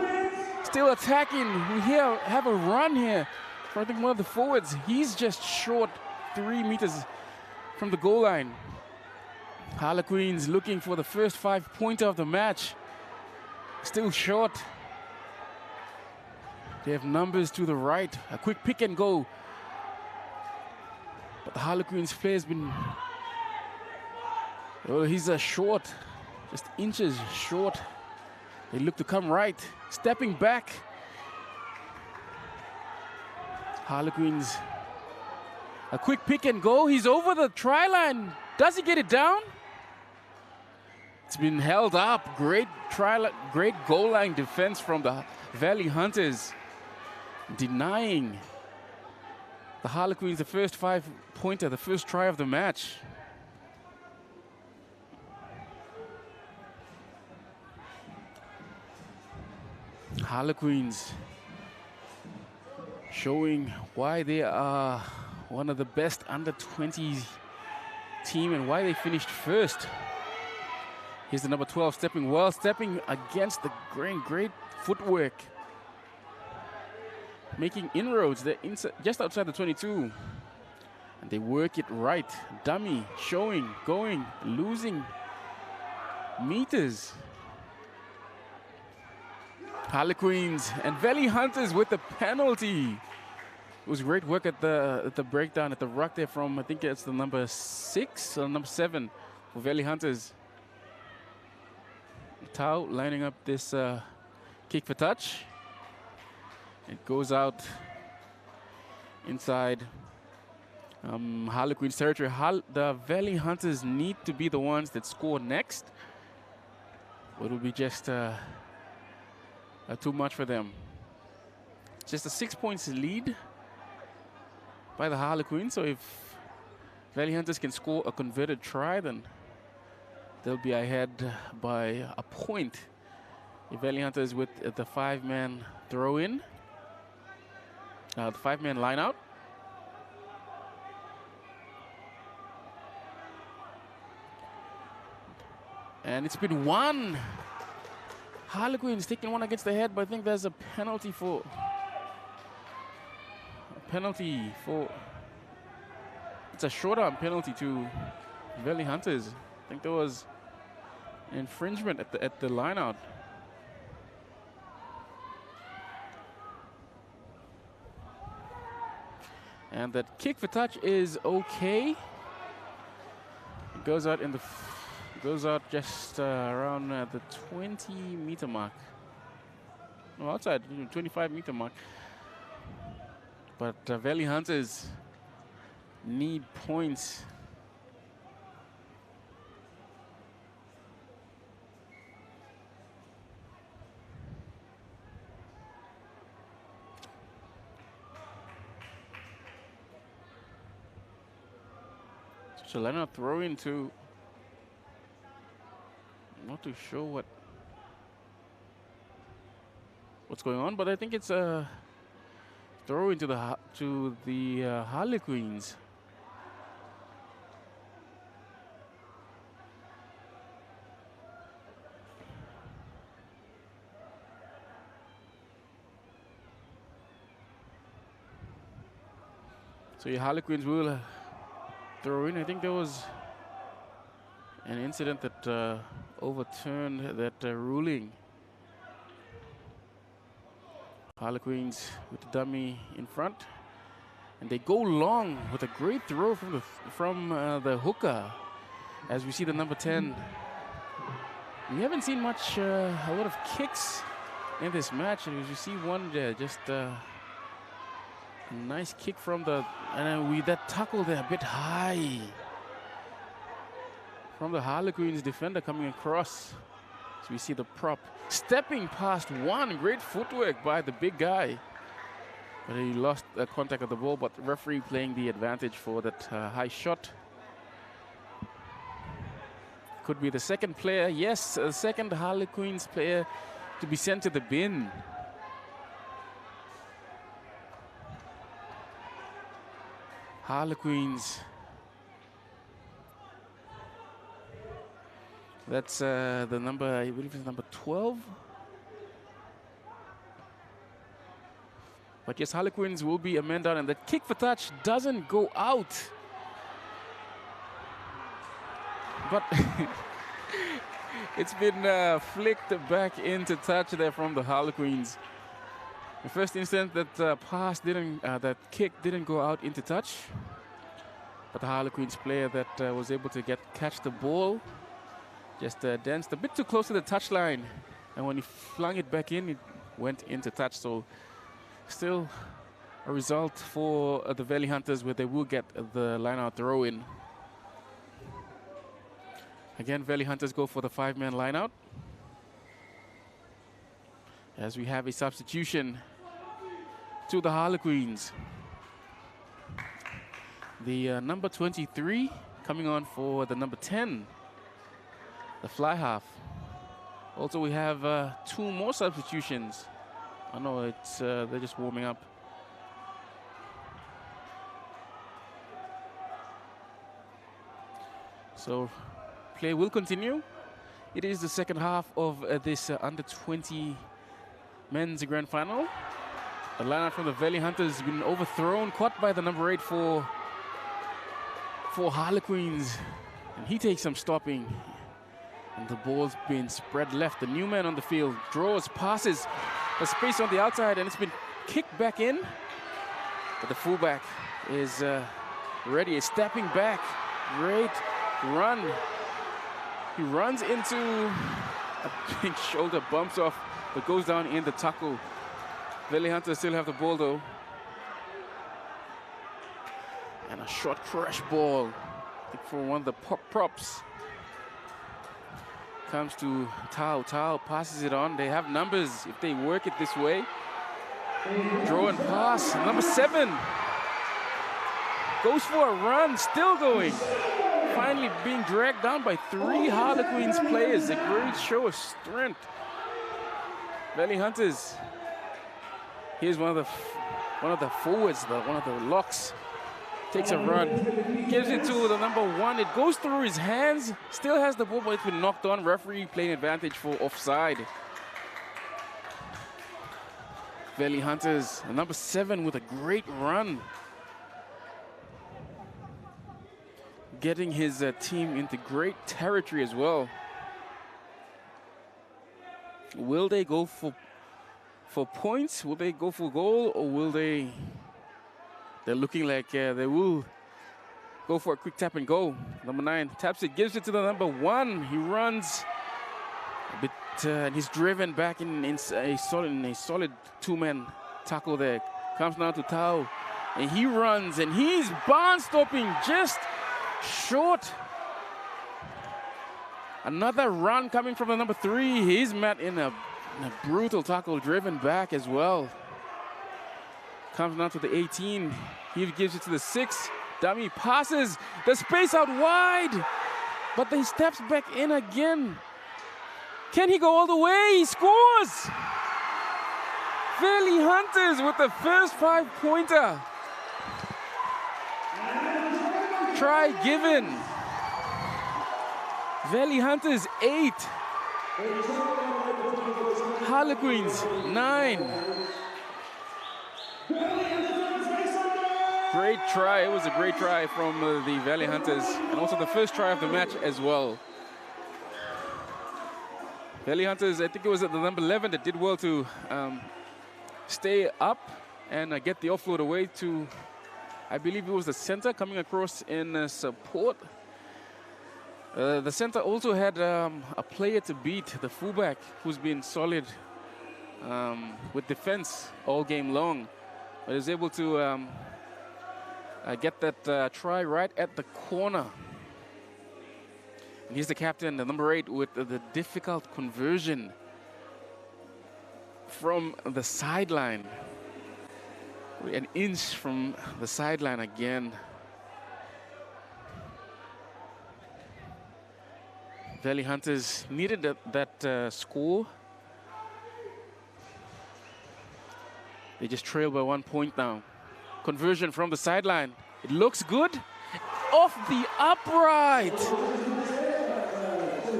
still attacking. We have a run here for I think one of the forwards. He's just short 3 meters from the goal line. Harlequins looking for the first 5-pointer of the match. Still short. They have numbers to the right. A quick pick and go. But the Harlequins player has been... Oh, he's short, just inches short. They look to come right, stepping back. Harlequins, a quick pick and go. He's over the try line. Does he get it down? It's been held up. Great goal line defense from the Valley Hunters, denying the Harlequins the first 5-pointer, the first try of the match. Harlequins showing why they are one of the best under-20s team and why they finished first. Here's the number 12 stepping well, stepping against the great footwork. Making inroads. They're just outside the 22. And they work it right. Dummy, showing, going, losing meters. Harlequins and Valley Hunters with the penalty. It was great work at the breakdown, at the ruck there from, I think it's the number 6 or number 7 for Valley Hunters. Tau lining up this kick for touch. It goes out inside Harlequins territory. The Valley Hunters need to be the ones that score next. It will be just too much for them. Just a 6 points lead by the Harlequins. So if Valley Hunters can score a converted try, then they'll be ahead by a point. The Valley Hunters with the 5-man throw in. The 5-man line out. And it's been one. Harlequins taking one against the head, but I think there's a penalty for. It's a short arm penalty to Valley Hunters. I think there was infringement at the line out. And that kick for touch is okay. It goes out in the. Goes out just around the 20-meter mark. No, outside, 25-meter mark. But Valley Hunters need points. So let not throw into. Not too sure what's going on, but I think it's a throw into the Harlequins. So your Harlequins will throw in. I think there was an incident that overturned that ruling. Harlequins with the dummy in front, and they go long with a great throw from the hooker. As we see the number 10, we haven't seen much, a lot of kicks in this match, and as you see one there, just a nice kick from the, and with that tackle there a bit high from the Harlequins defender coming across. So we see the prop stepping past one. Great footwork by the big guy. But he lost contact of the ball, but referee playing the advantage for that high shot. Could be the second player. Yes, a second Harlequins player to be sent to the bin. Harlequins. That's the number, I believe it's number 12. But yes, Harlequins will be a man down, and that kick for touch doesn't go out. But it's been flicked back into touch there from the Harlequins. The first instant that pass didn't, that kick didn't go out into touch. But the Harlequins player that was able to catch the ball just danced a bit too close to the touchline, and when he flung it back in, it went into touch. So still a result for the Valley Hunters, where they will get the line-out throw in. Again, Valley Hunters go for the 5-man line-out, as we have a substitution to the Harlequins. The number 23 coming on for the number 10. The fly half. Also, we have 2 more substitutions. I know it's they're just warming up. So, play will continue. It is the second half of this under 20 men's grand final. The lineup from the Valley Hunters has been overthrown, caught by the number 8 for for Harlequins. And he takes some stopping. And the ball's been spread left. The new man on the field draws, passes, a space on the outside, and it's been kicked back in. But the fullback is ready, is stepping back. Great run. He runs into a big shoulder, bumps off, but goes down in the tackle. Valley Hunters still have the ball though. And a short crash ball, I think for one of the props. Comes to Tao. Tao passes it on. They have numbers if they work it this way. Draw and pass. Number 7 goes for a run, still going. Finally being dragged down by 3 Harlequins players. A great show of strength. Valley Hunters. Here's one of the forwards, one of the locks. Takes a run, gives it to the number 1. It goes through his hands, still has the ball, but it's been knocked on. Referee playing advantage for offside. Valley Hunters, number 7 with a great run. Getting his team into great territory as well. Will they go for points? Will they go for goal, or will they... They're looking like they will go for a quick tap and go. Number 9 taps it, gives it to the number 1. He runs a bit, and he's driven back in a solid 2-man tackle there. Comes now to Tao, and he runs, and he's barn stopping just short. Another run coming from the number 3. He's met in a brutal tackle, driven back as well. Comes now to the 18. He gives it to the 6. Dummy passes the space out wide, but he steps back in again. Can he go all the way? He scores! Valley Hunters with the first 5-pointer. Try given. Valley Hunters 8. Harlequins 9. Great try. It was a great try from the Valley Hunters, and also the first try of the match as well. Valley Hunters, I think it was at the number 11 that did well to stay up and get the offload away to, I believe it was the center coming across in support. The center also had a player to beat, the fullback, who's been solid with defense all game long, but is able to get that try right at the corner. And here's the captain, the number 8, with the difficult conversion from the sideline. An inch from the sideline again. Valley Hunters needed that score. They just trail by 1 point now. Conversion from the sideline. It looks good. Off the upright.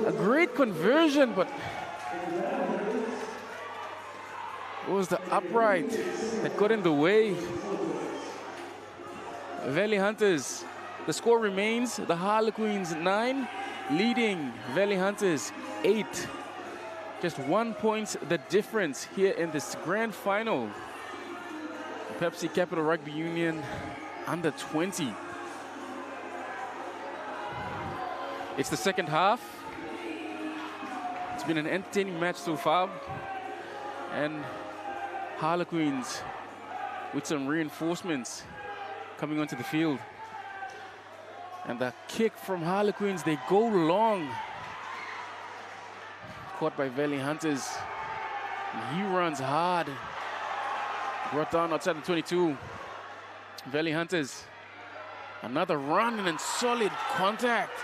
A great conversion, but it was the upright that got in the way. Valley Hunters, the score remains the Harlequins 9, leading Valley Hunters 8. Just 1 point the difference here in this grand final. Pepsi Capital Rugby Union under 20. It's the second half. It's been an entertaining match so far. And Harlequins with some reinforcements coming onto the field. And the kick from Harlequins, they go long. Caught by Valley Hunters. And he runs hard. Brought down outside the 22. Valley Hunters. Another run and then solid contact.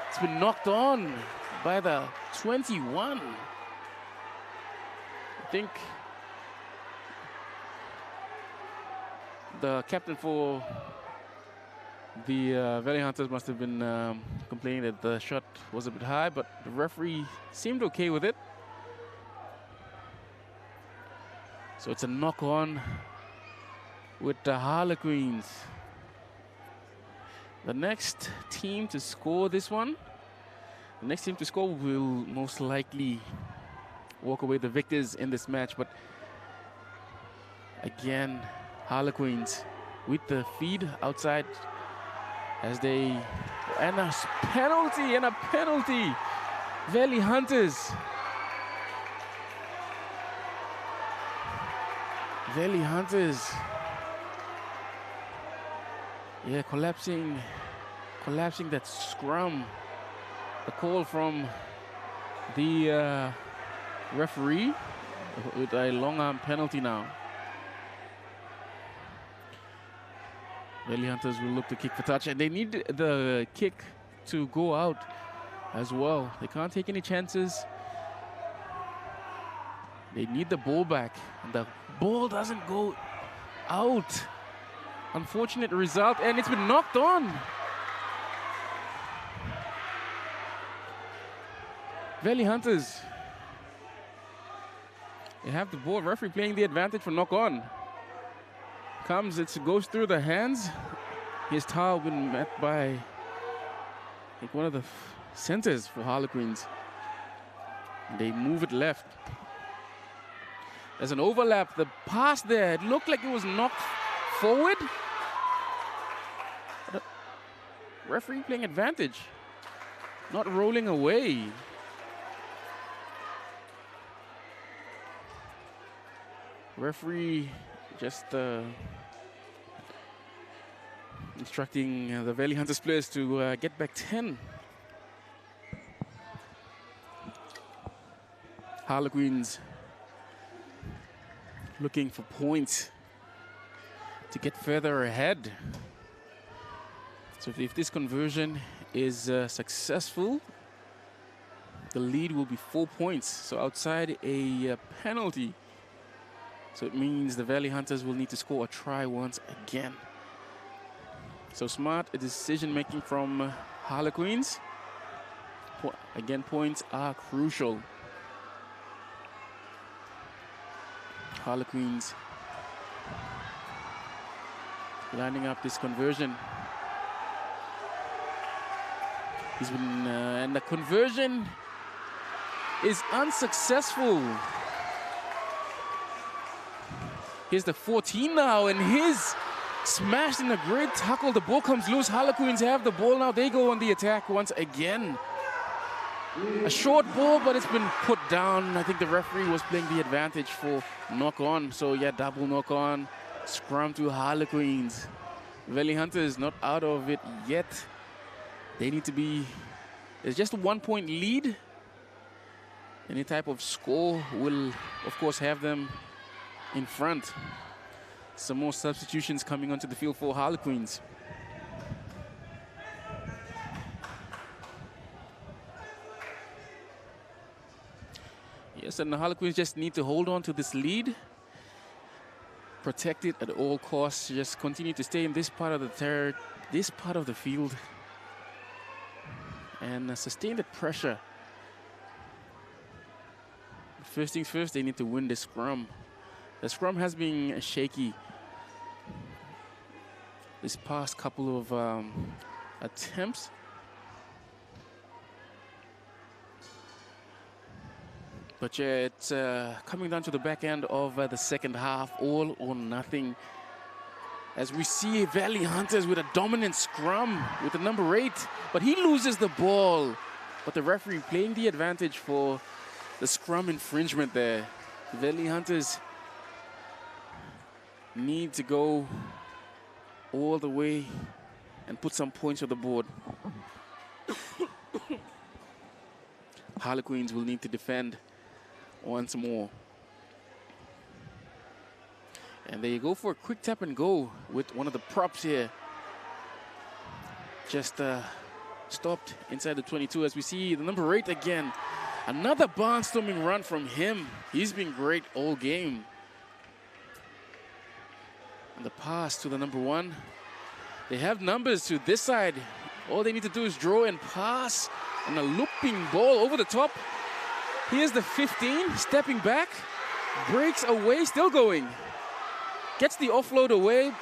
It's been knocked on by the 21. I think the captain for the Valley Hunters must have been complaining that the shot was a bit high, but the referee seemed okay with it. So it's a knock-on with the Harlequins. The next team to score this one, the next team to score will most likely walk away the victors in this match. But again, Harlequins with the feed outside as they, and a penalty. Valley Hunters. Yeah, collapsing that scrum. The call from the referee with a long arm penalty now. Valley Hunters will look to kick for touch, and they need the kick to go out as well. They can't take any chances. They need the ball back, and the ball doesn't go out. Unfortunate result, and it's been knocked on. Valley Hunters, they have the ball. Referee playing the advantage for knock on. It goes through the hands. His towel been met by, I think, one of the centers for Harlequins. They move it left. There's an overlap. The pass there, it looked like it was knocked forward. But referee playing advantage, not rolling away. Referee just instructing the Valley Hunters players to get back 10. Harlequins looking for points to get further ahead. So if this conversion is successful, the lead will be 4 points. So outside a penalty. So it means the Valley Hunters will need to score a try once again. So smart decision making from Harlequins. Again, points are crucial. Harlequins lining up this conversion. He's been, and the conversion is unsuccessful. Here's the 14 now, and his smashed in a great tackle. The ball comes loose. Harlequins have the ball now. They go on the attack once again. A short ball, but it's been put down. I think the referee was playing the advantage for knock on. So yeah, double knock on. Scrum to Harlequins. Valley Hunters not out of it yet. They need to be, there's just a 1 point lead. Any type of score will, of course, have them in front. Some more substitutions coming onto the field for Harlequins. Yes, and the Harlequins just need to hold on to this lead. Protect it at all costs. Just continue to stay in this part of the field. And sustain the pressure. First things first, they need to win the scrum. The scrum has been shaky this past couple of attempts. But yeah, it's coming down to the back end of the second half, all or nothing. As we see Valley Hunters with a dominant scrum with the number 8, but he loses the ball. But the referee playing the advantage for the scrum infringement there. Valley Hunters need to go all the way and put some points on the board. Harlequins will need to defend once more. And they go for a quick tap and go with one of the props here. Just stopped inside the 22 as we see the number 8 again. Another barnstorming run from him. He's been great all game. And the pass to the number 1. They have numbers to this side. All they need to do is draw and pass. And a looping ball over the top. Here's the 15, stepping back. Breaks away, still going. Gets the offload away.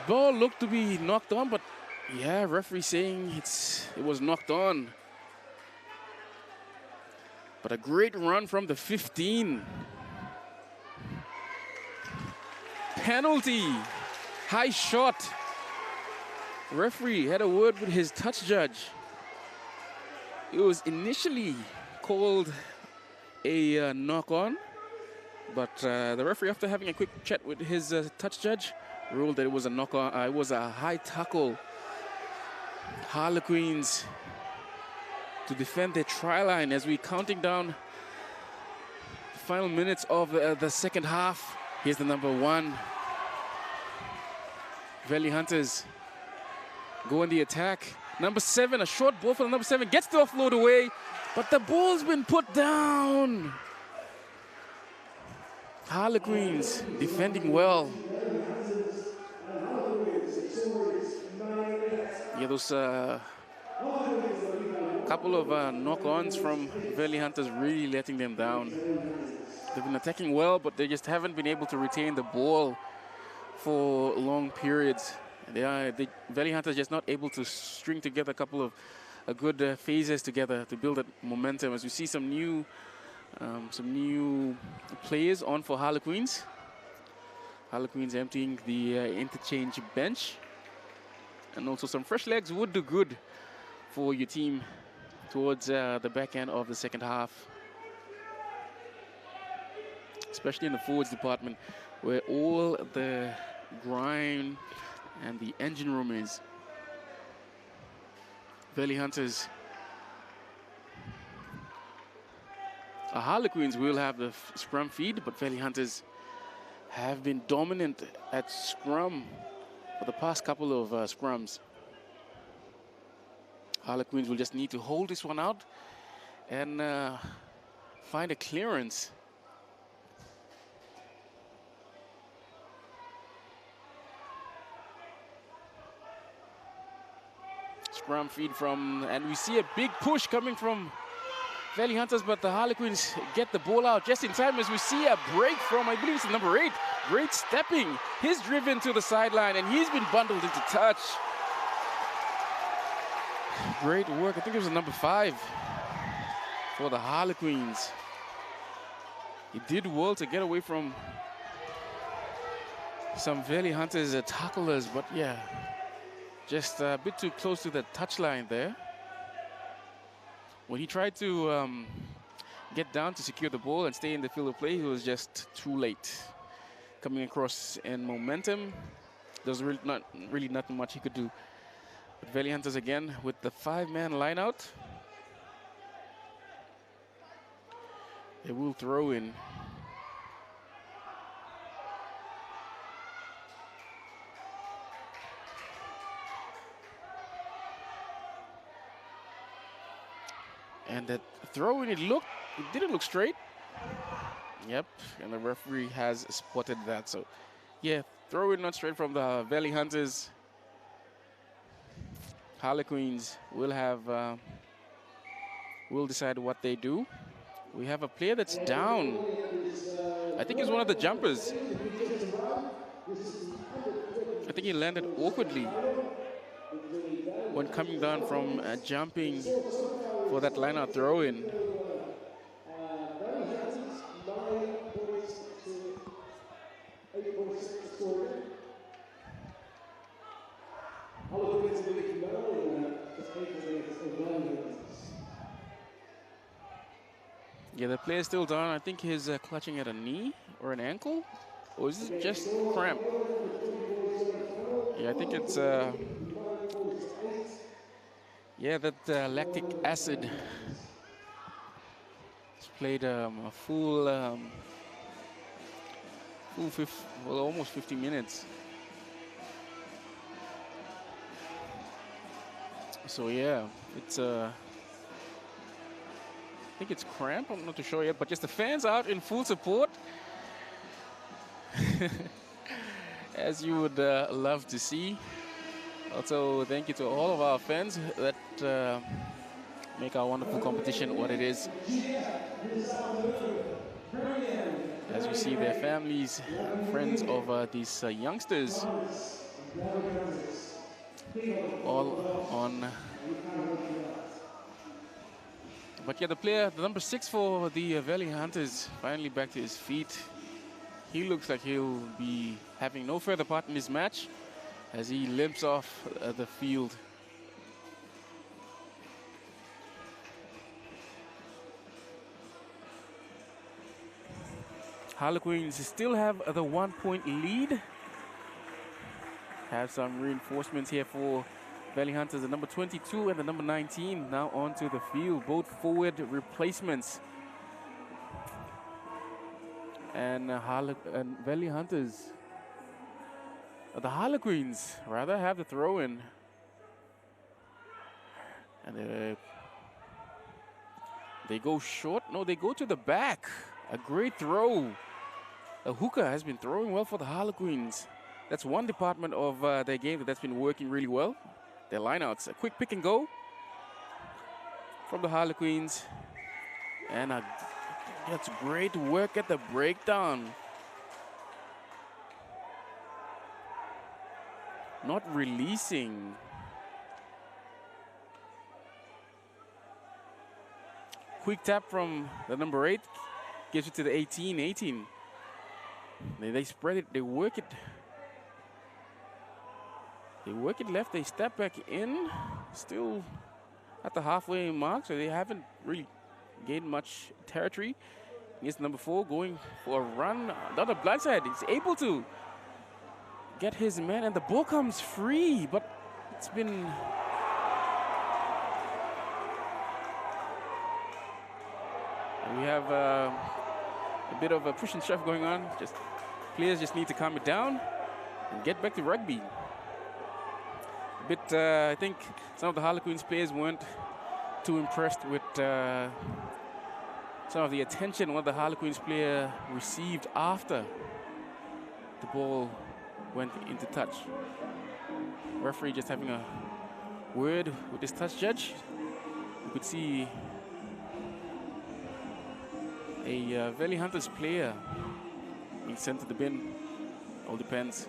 Ball looked to be knocked on, but Yeah, referee saying it was knocked on. But a great run from the 15. Penalty. High shot. Referee had a word with his touch judge. It was initially called a knock-on, but the referee, after having a quick chat with his touch judge, ruled that it was a knock-on. It was a high tackle. Harlequins to defend their try line as we're counting down the final minutes of the second half. Here's the number 1. Valley Hunters go on the attack. Number 7, a short ball for the number 7, gets the offload away, but the ball's been put down. Harlequins defending well. Yeah, those couple of knock-ons from Valley Hunters really letting them down. They've been attacking well, but they just haven't been able to retain the ball for long periods. The Valley Hunters just not able to string together a couple of good phases together to build that momentum. As we see some new players on for Harlequins. Harlequins emptying the interchange bench. And also some fresh legs would do good for your team towards the back end of the second half. Especially in the forwards department, where all the grind and the engine room is. Valley Hunters. Harlequins will have the scrum feed, but Valley Hunters have been dominant at scrum for the past couple of scrums. Harlequins will just need to hold this one out and find a clearance. Scrum feed from, and we see a big push coming from Valley Hunters, but the Harlequins get the ball out just in time as we see a break from, I believe it's number 8. Great stepping. He's driven to the sideline and he's been bundled into touch. Great work. I think it was number 5 for the Harlequins. He did well to get away from some Valley Hunters tacklers, but yeah, just a bit too close to the touchline there. When he tried to get down to secure the ball and stay in the field of play, he was just too late. Coming across in momentum, there's really nothing much he could do. But Valley Hunters again with the 5-man line out. They will throw in. And that throw in, it didn't look straight. Yep, and the referee has spotted that. So, yeah, throw in not straight from the Valley Hunters. Harlequins will decide what they do. We have a player that's down. I think he's one of the jumpers. I think he landed awkwardly when coming down from jumping for that line-out throw-in. Yeah, the player's still down. I think he's clutching at a knee or an ankle. Or is it just cramp? Yeah, I think it's... yeah, that lactic acid. He's played a full almost 50 minutes. So yeah, it's I think it's cramp, I'm not too sure yet, but just the fans out in full support. As you would love to see. Also, thank you to all of our fans that make our wonderful competition what it is. As you see their families, friends of these youngsters all on. But yeah, the number 6 for the Valley Hunters, finally back to his feet. He looks like he'll be having no further part in this match as he limps off the field. Harlequins still have the 1-point lead. Have some reinforcements here for Valley Hunters. The number 22 and the number 19 now onto the field, both forward replacements. And Valley Hunters, the Harlequins rather, have the throw in. And they go short. No, they go to the back. A great throw. A hooker has been throwing well for the Harlequins. That's one department of their game that's been working really well. Their lineouts. A quick pick and go from the Harlequins. And that's great work at the breakdown. Not releasing. Quick tap from the number 8. Gives it to the 18. They spread it, they work it. They work it left, they step back in. Still at the halfway mark, so they haven't really gained much territory. Here's number 4 going for a run. Down the blind side, he's able to get his man, and the ball comes free, but it's been... We have a bit of a push and shove going on. Players just need to calm it down and get back to rugby. I think some of the Harlequins players weren't too impressed with some of the attention what the Harlequins player received after the ball went into touch. Referee just having a word with this touch judge. You could see a Valley Hunters player being sent to the bin. All depends.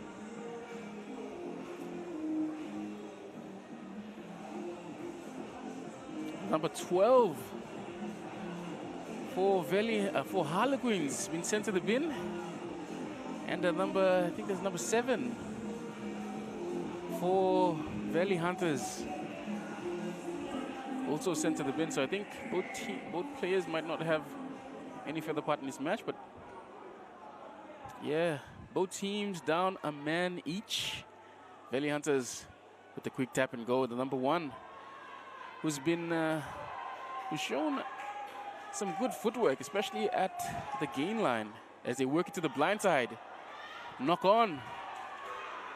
Number 12 for Harlequins been sent to the bin, and the I think there's number 7 for Valley Hunters also sent to the bin. So I think both players might not have any further part in this match, but yeah, both teams down a man each. Valley Hunters with the quick tap and go. The number 1, who's shown some good footwork, especially at the gain line as they work it to the blind side. Knock on.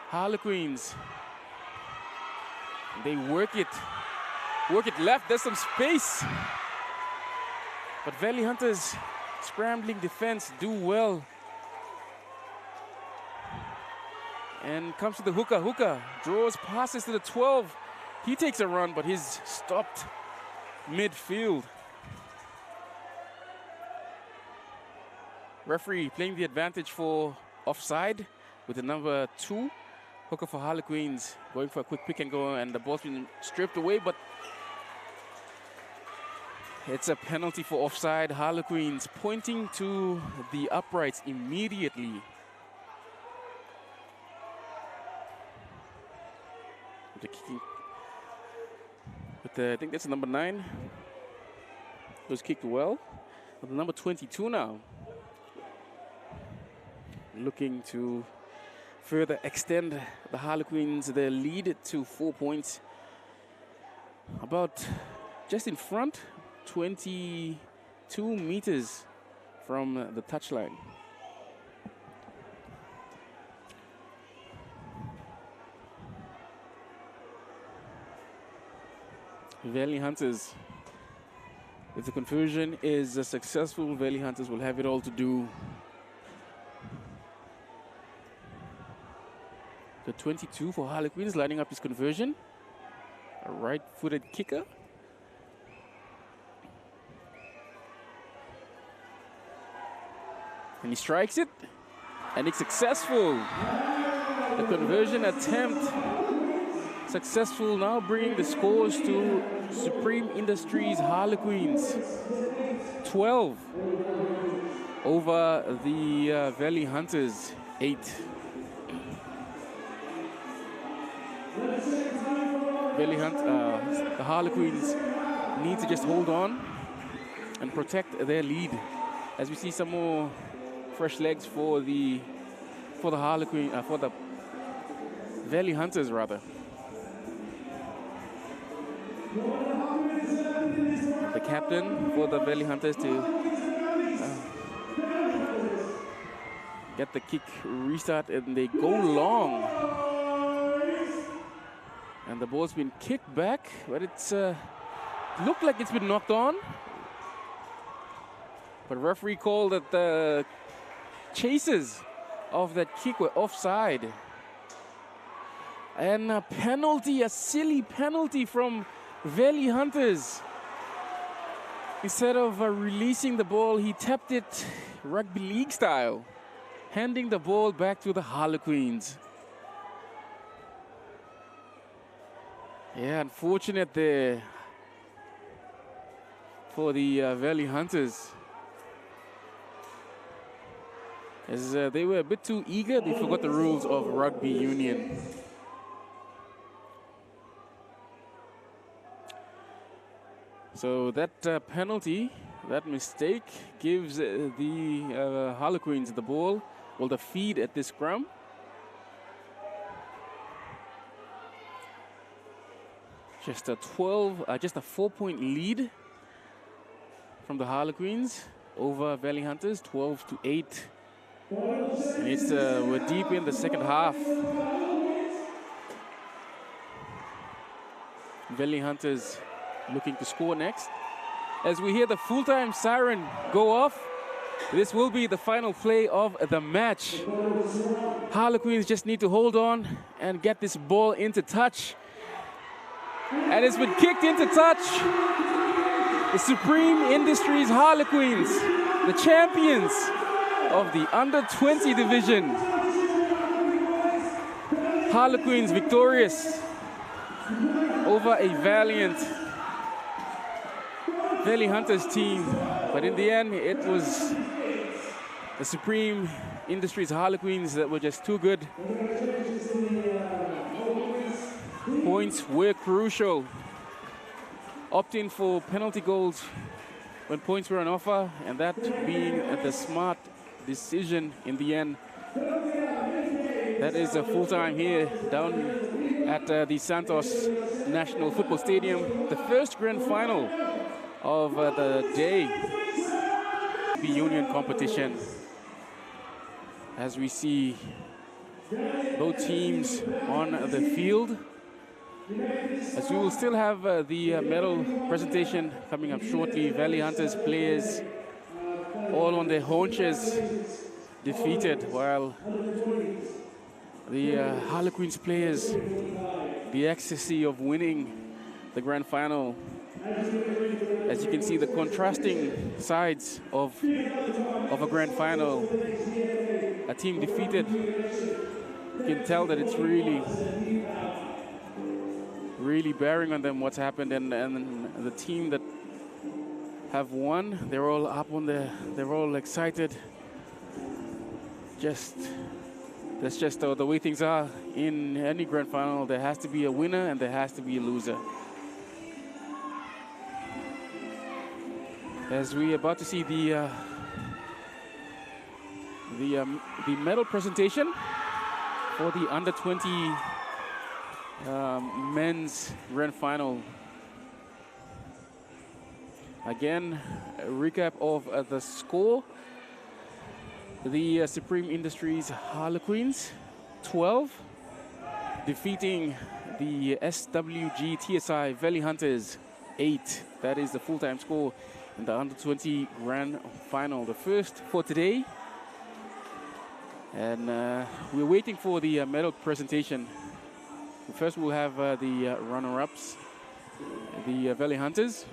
Harlequins. They work it left. There's some space, but Valley Hunters scrambling defense do well. And comes to the hooker. Hooker draws passes to the 12. He takes a run, but he's stopped midfield. Referee playing the advantage for offside with the number 2. Hooker for Harlequins going for a quick pick and go, and the ball's been stripped away, but it's a penalty for offside. Harlequins pointing to the uprights immediately. The kicking with I think that's the number 9. It was kicked well. But the number 22 now, looking to further extend the Harlequins their lead to 4 points. About just in front, 22 meters from the touchline. Valley Hunters, if the conversion is successful, Valley Hunters will have it all to do. The 22 for Harlequins lining up his conversion. A right-footed kicker. And he strikes it, and it's successful. The conversion attempt successful, now bringing the scores to Supreme Industries Harlequins. 12 over the Valley Hunters, 8. The Harlequins need to just hold on and protect their lead, as we see some more fresh legs for the Harlequin, for the Valley Hunters rather. The captain for the Valley Hunters to get the kick restart, and they go long. And the ball's been kicked back, but it's looked like it's been knocked on. But referee called that the chasers of that kick were offside. And a penalty, a silly penalty from Valley Hunters. Instead of releasing the ball, he tapped it rugby league style, handing the ball back to the Harlequins. Yeah, unfortunate there for the Valley Hunters, as they were a bit too eager. They forgot the rules of rugby union. So that penalty, that mistake, gives the Harlequins the ball, well, the feed at this scrum. Just a 4-point lead from the Harlequins over Valley Hunters, 12-8. And it's we're deep in the second half. Valley Hunters looking to score next. As we hear the full-time siren go off, this will be the final play of the match. Harlequins just need to hold on and get this ball into touch. And it's been kicked into touch. The Supreme Industries Harlequins, the champions of the under-20 division. Harlequins victorious over a valiant Valley Hunters team. But in the end, it was the Supreme Industries Harlequins that were just too good. Points were crucial. Opting for penalty goals when points were on offer, and that being the smart decision in the end. That is a full-time here down at the Santos National Football Stadium. The first grand final of the day, the union competition. As we see both teams on the field. As we will still have the medal presentation coming up shortly. Valley Hunters players all on their haunches, defeated, while the Harlequins players, the ecstasy of winning the grand final. As you can see, the contrasting sides of a grand final. A team defeated, you can tell that it's really bearing on them what's happened, and the team that have won, they're all up on they're all excited. That's just the way things are in any grand final. There has to be a winner and there has to be a loser. As we are about to see the medal presentation for the under-20 men's grand final. Again, a recap of the score. The Supreme Industries Harlequins 12, defeating the SWG TSI Valley Hunters 8. That is the full-time score in the under-20 grand final, the first for today. And we're waiting for the medal presentation. First we'll have the runner-ups, the Valley Hunters.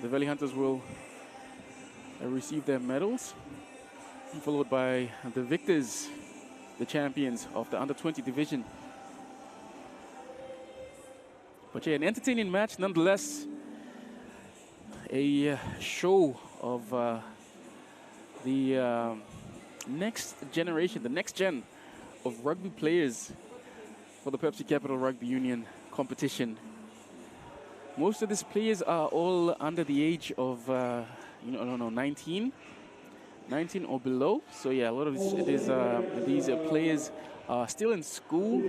The Valley Hunters will receive their medals, followed by the victors, the champions of the under-20 division. But yeah, an entertaining match nonetheless. A show of the next generation, the next gen of rugby players for the Pepsi Capital Rugby Union competition. Most of these players are all under the age of, 19 or below. So yeah, a lot of these players are still in school.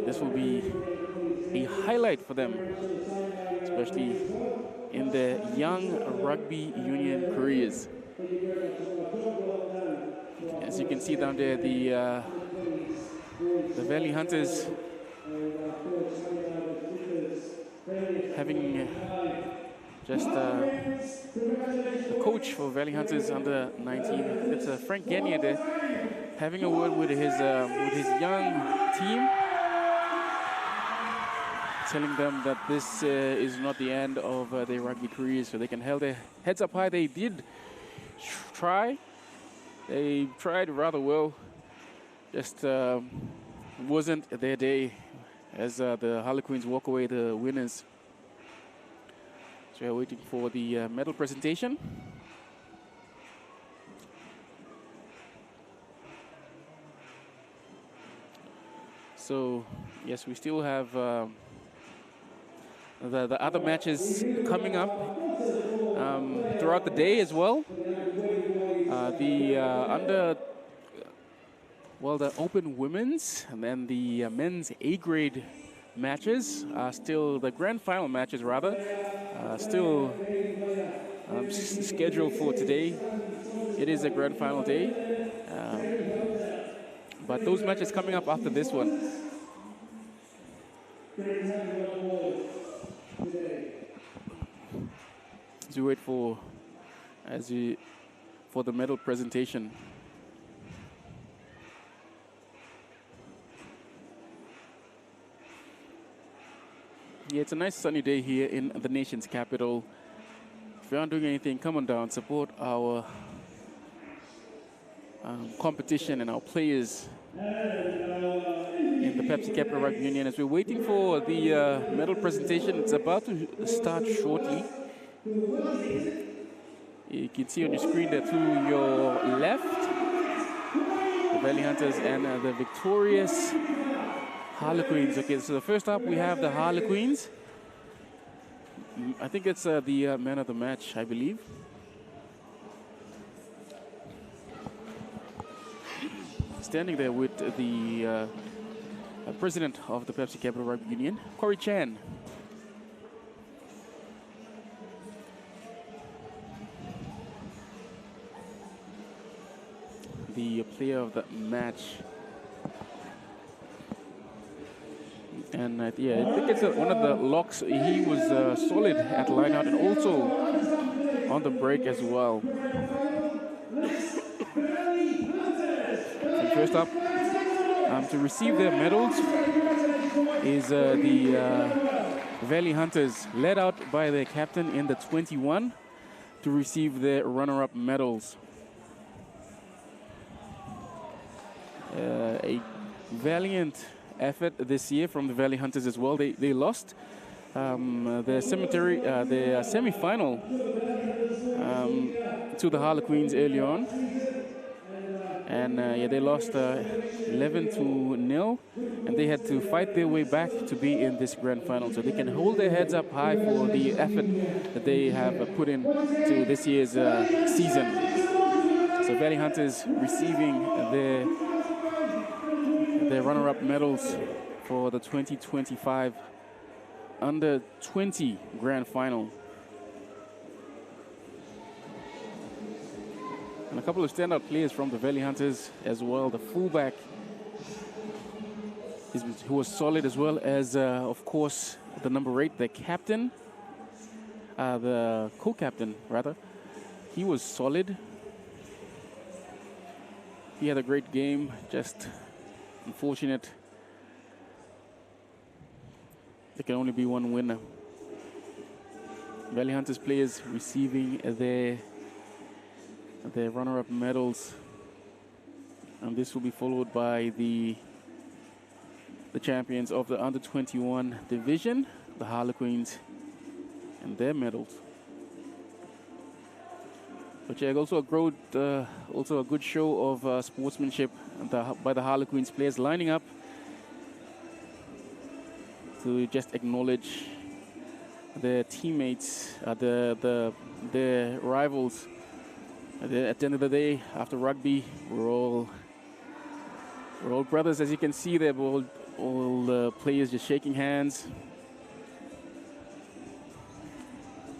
This will be a highlight for them, especially in their young rugby union careers. As you can see down there, the Valley Hunters having just the coach for Valley Hunters under 19. It's Frank Genia there, having a word with his young team, telling them that this is not the end of their rugby careers, so they can hold their heads up high. They did try. They tried rather well. Just wasn't their day as the Harlequins walk away the winners. So we're waiting for the medal presentation. So yes, we still have the other matches coming up throughout the day as well. The open women's and then the men's A grade matches are still, the grand final matches rather, still scheduled for today. It is a grand final day, but those matches coming up after this one. As we wait for the medal presentation. Yeah, it's a nice sunny day here in the nation's capital. If you aren't doing anything, come on down, support our competition and our players in the Pepsi Capital Rugby Union. As we're waiting for the medal presentation, it's about to start shortly. You can see on your screen there to your left, the Valley Hunters and the victorious Harlequins. Okay, so the first up we have the Harlequins. I think it's the man of the match, I believe. Standing there with the president of the Pepsi Capital Rugby Union, Corey Chan. The player of the match. And yeah, I think it's one of the locks. He was solid at lineout and also on the break as well. And first up to receive their medals is the Valley Hunters, led out by their captain in the 21 to receive their runner-up medals. A valiant effort this year from the Valley Hunters as well. They lost their semi-final to the Harlequins early on, and yeah, they lost 11-0, and they had to fight their way back to be in this grand final. So they can hold their heads up high for the effort that they have put in to this year's season. So Valley Hunters receiving their runner-up medals for the 2025 Under 20 Grand Final. And a couple of standout players from the Valley Hunters as well. The fullback, who was solid, as well as, of course, the number 8, the captain, the co-captain, rather. He was solid. He had a great game, just unfortunate. There can only be one winner. Valley Hunters players receiving their runner-up medals, and this will be followed by the champions of the under 21 division, the Harlequins and their medals. But yeah, also a good show of sportsmanship by the Harlequins players lining up to just acknowledge their teammates, their rivals. At the end of the day, after rugby, we're all brothers. As you can see, they're all the players just shaking hands.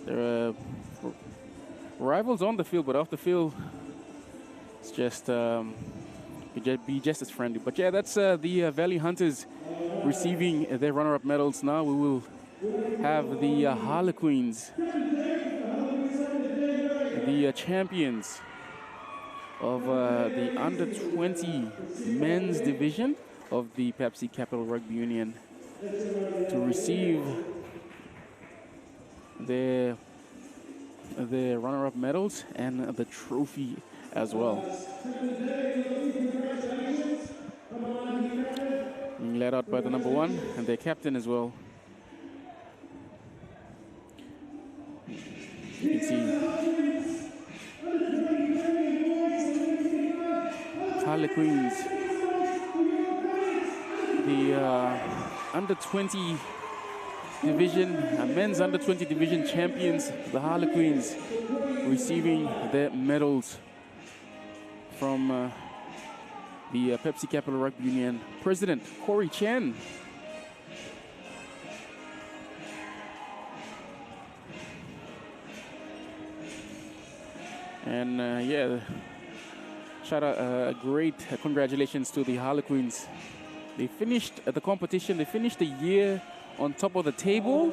There are rivals on the field, but off the field, it's just be just as friendly. But yeah, that's the Valley Hunters receiving their runner-up medals. Now we will have the Harlequins, the champions of the under-20 men's division of the Pepsi Capital Rugby Union, to receive their runner-up medals and the trophy as well. Being led out by the number 1 and their captain as well. You can see Harlequins, the under-20 division, men's under-20 division champions, the Harlequins, receiving their medals from the Pepsi Capital Rugby Union President Corey Chen. And yeah, shout out, great congratulations to the Harlequins. They finished the competition, they finished the year on top of the table.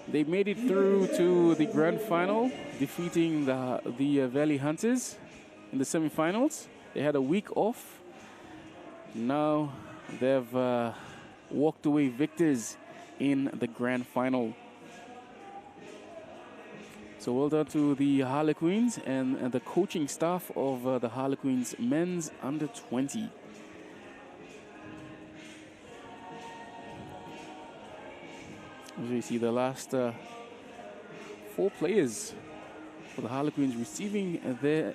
They made it through to the grand final, defeating the Valley Hunters in the semifinals. They had a week off. Now they've walked away victors in the grand final. So well done to the Harlequins and the coaching staff of the Harlequins men's under-20. As we see the last 4 players for the Harlequins receiving their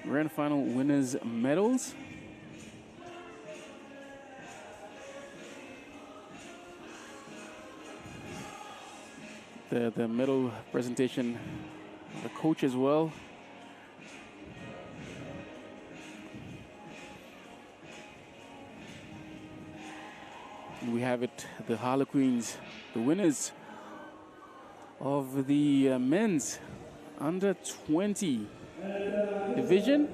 grand final winners medals. The medal presentation, the coach as well. And we have it, the Harlequins, the winners of the men's under-20 division,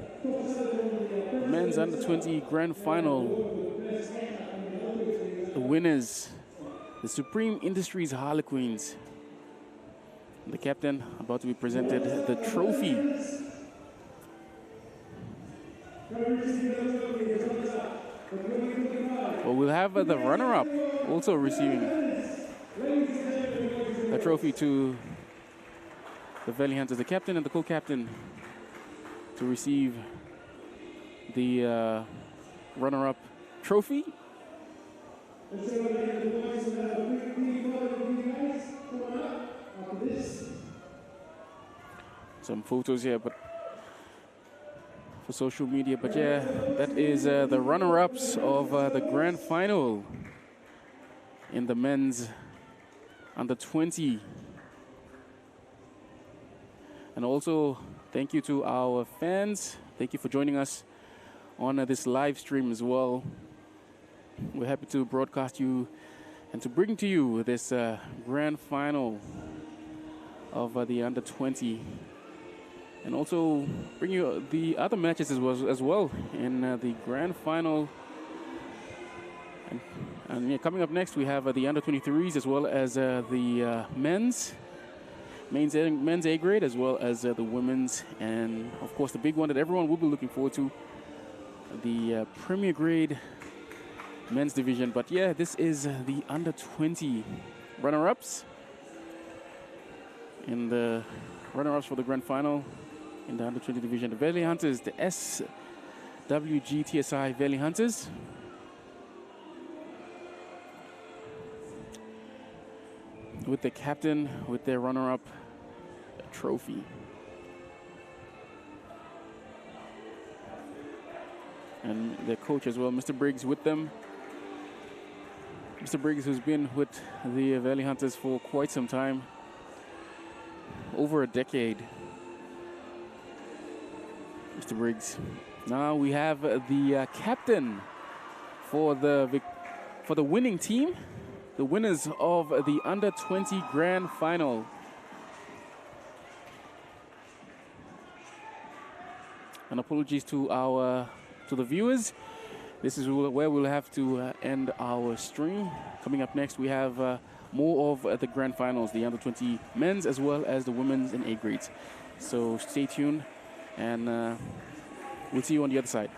men's under-20 grand final. The winners, the Supreme Industries Harlequins. The captain about to be presented the trophy. Well, we'll have the runner-up also receiving a trophy to the Valley Hunters, the captain and the co-captain, to receive the runner-up trophy. Some photos here, but for social media. But yeah, that is the runner-ups of the grand final in the men's under-20. And also, thank you to our fans. Thank you for joining us on this live stream as well. We're happy to broadcast you and to bring to you this grand final of the under-20. And also bring you the other matches as well in the grand final. And yeah, coming up next, we have the under-23s as well as the men's A grade, as well as the women's, and of course the big one that everyone will be looking forward to, the Premier Grade men's division. But yeah, this is the under-20 runner-ups, and the runner-ups for the grand final in the under-20 division. The Valley Hunters, the SWG TSI Valley Hunters. with the captain, with their runner-up trophy. And their coach as well, Mr. Briggs, with them. Mr. Briggs, who's been with the Valley Hunters for quite some time, over a decade. Mr. Briggs. Now we have the captain for the winning team, the winners of the Under-20 Grand Final. And apologies to the viewers. This is where we'll have to end our stream. Coming up next, we have more of the Grand Finals, the Under-20 men's as well as the women's and A grades. So stay tuned, and we'll see you on the other side.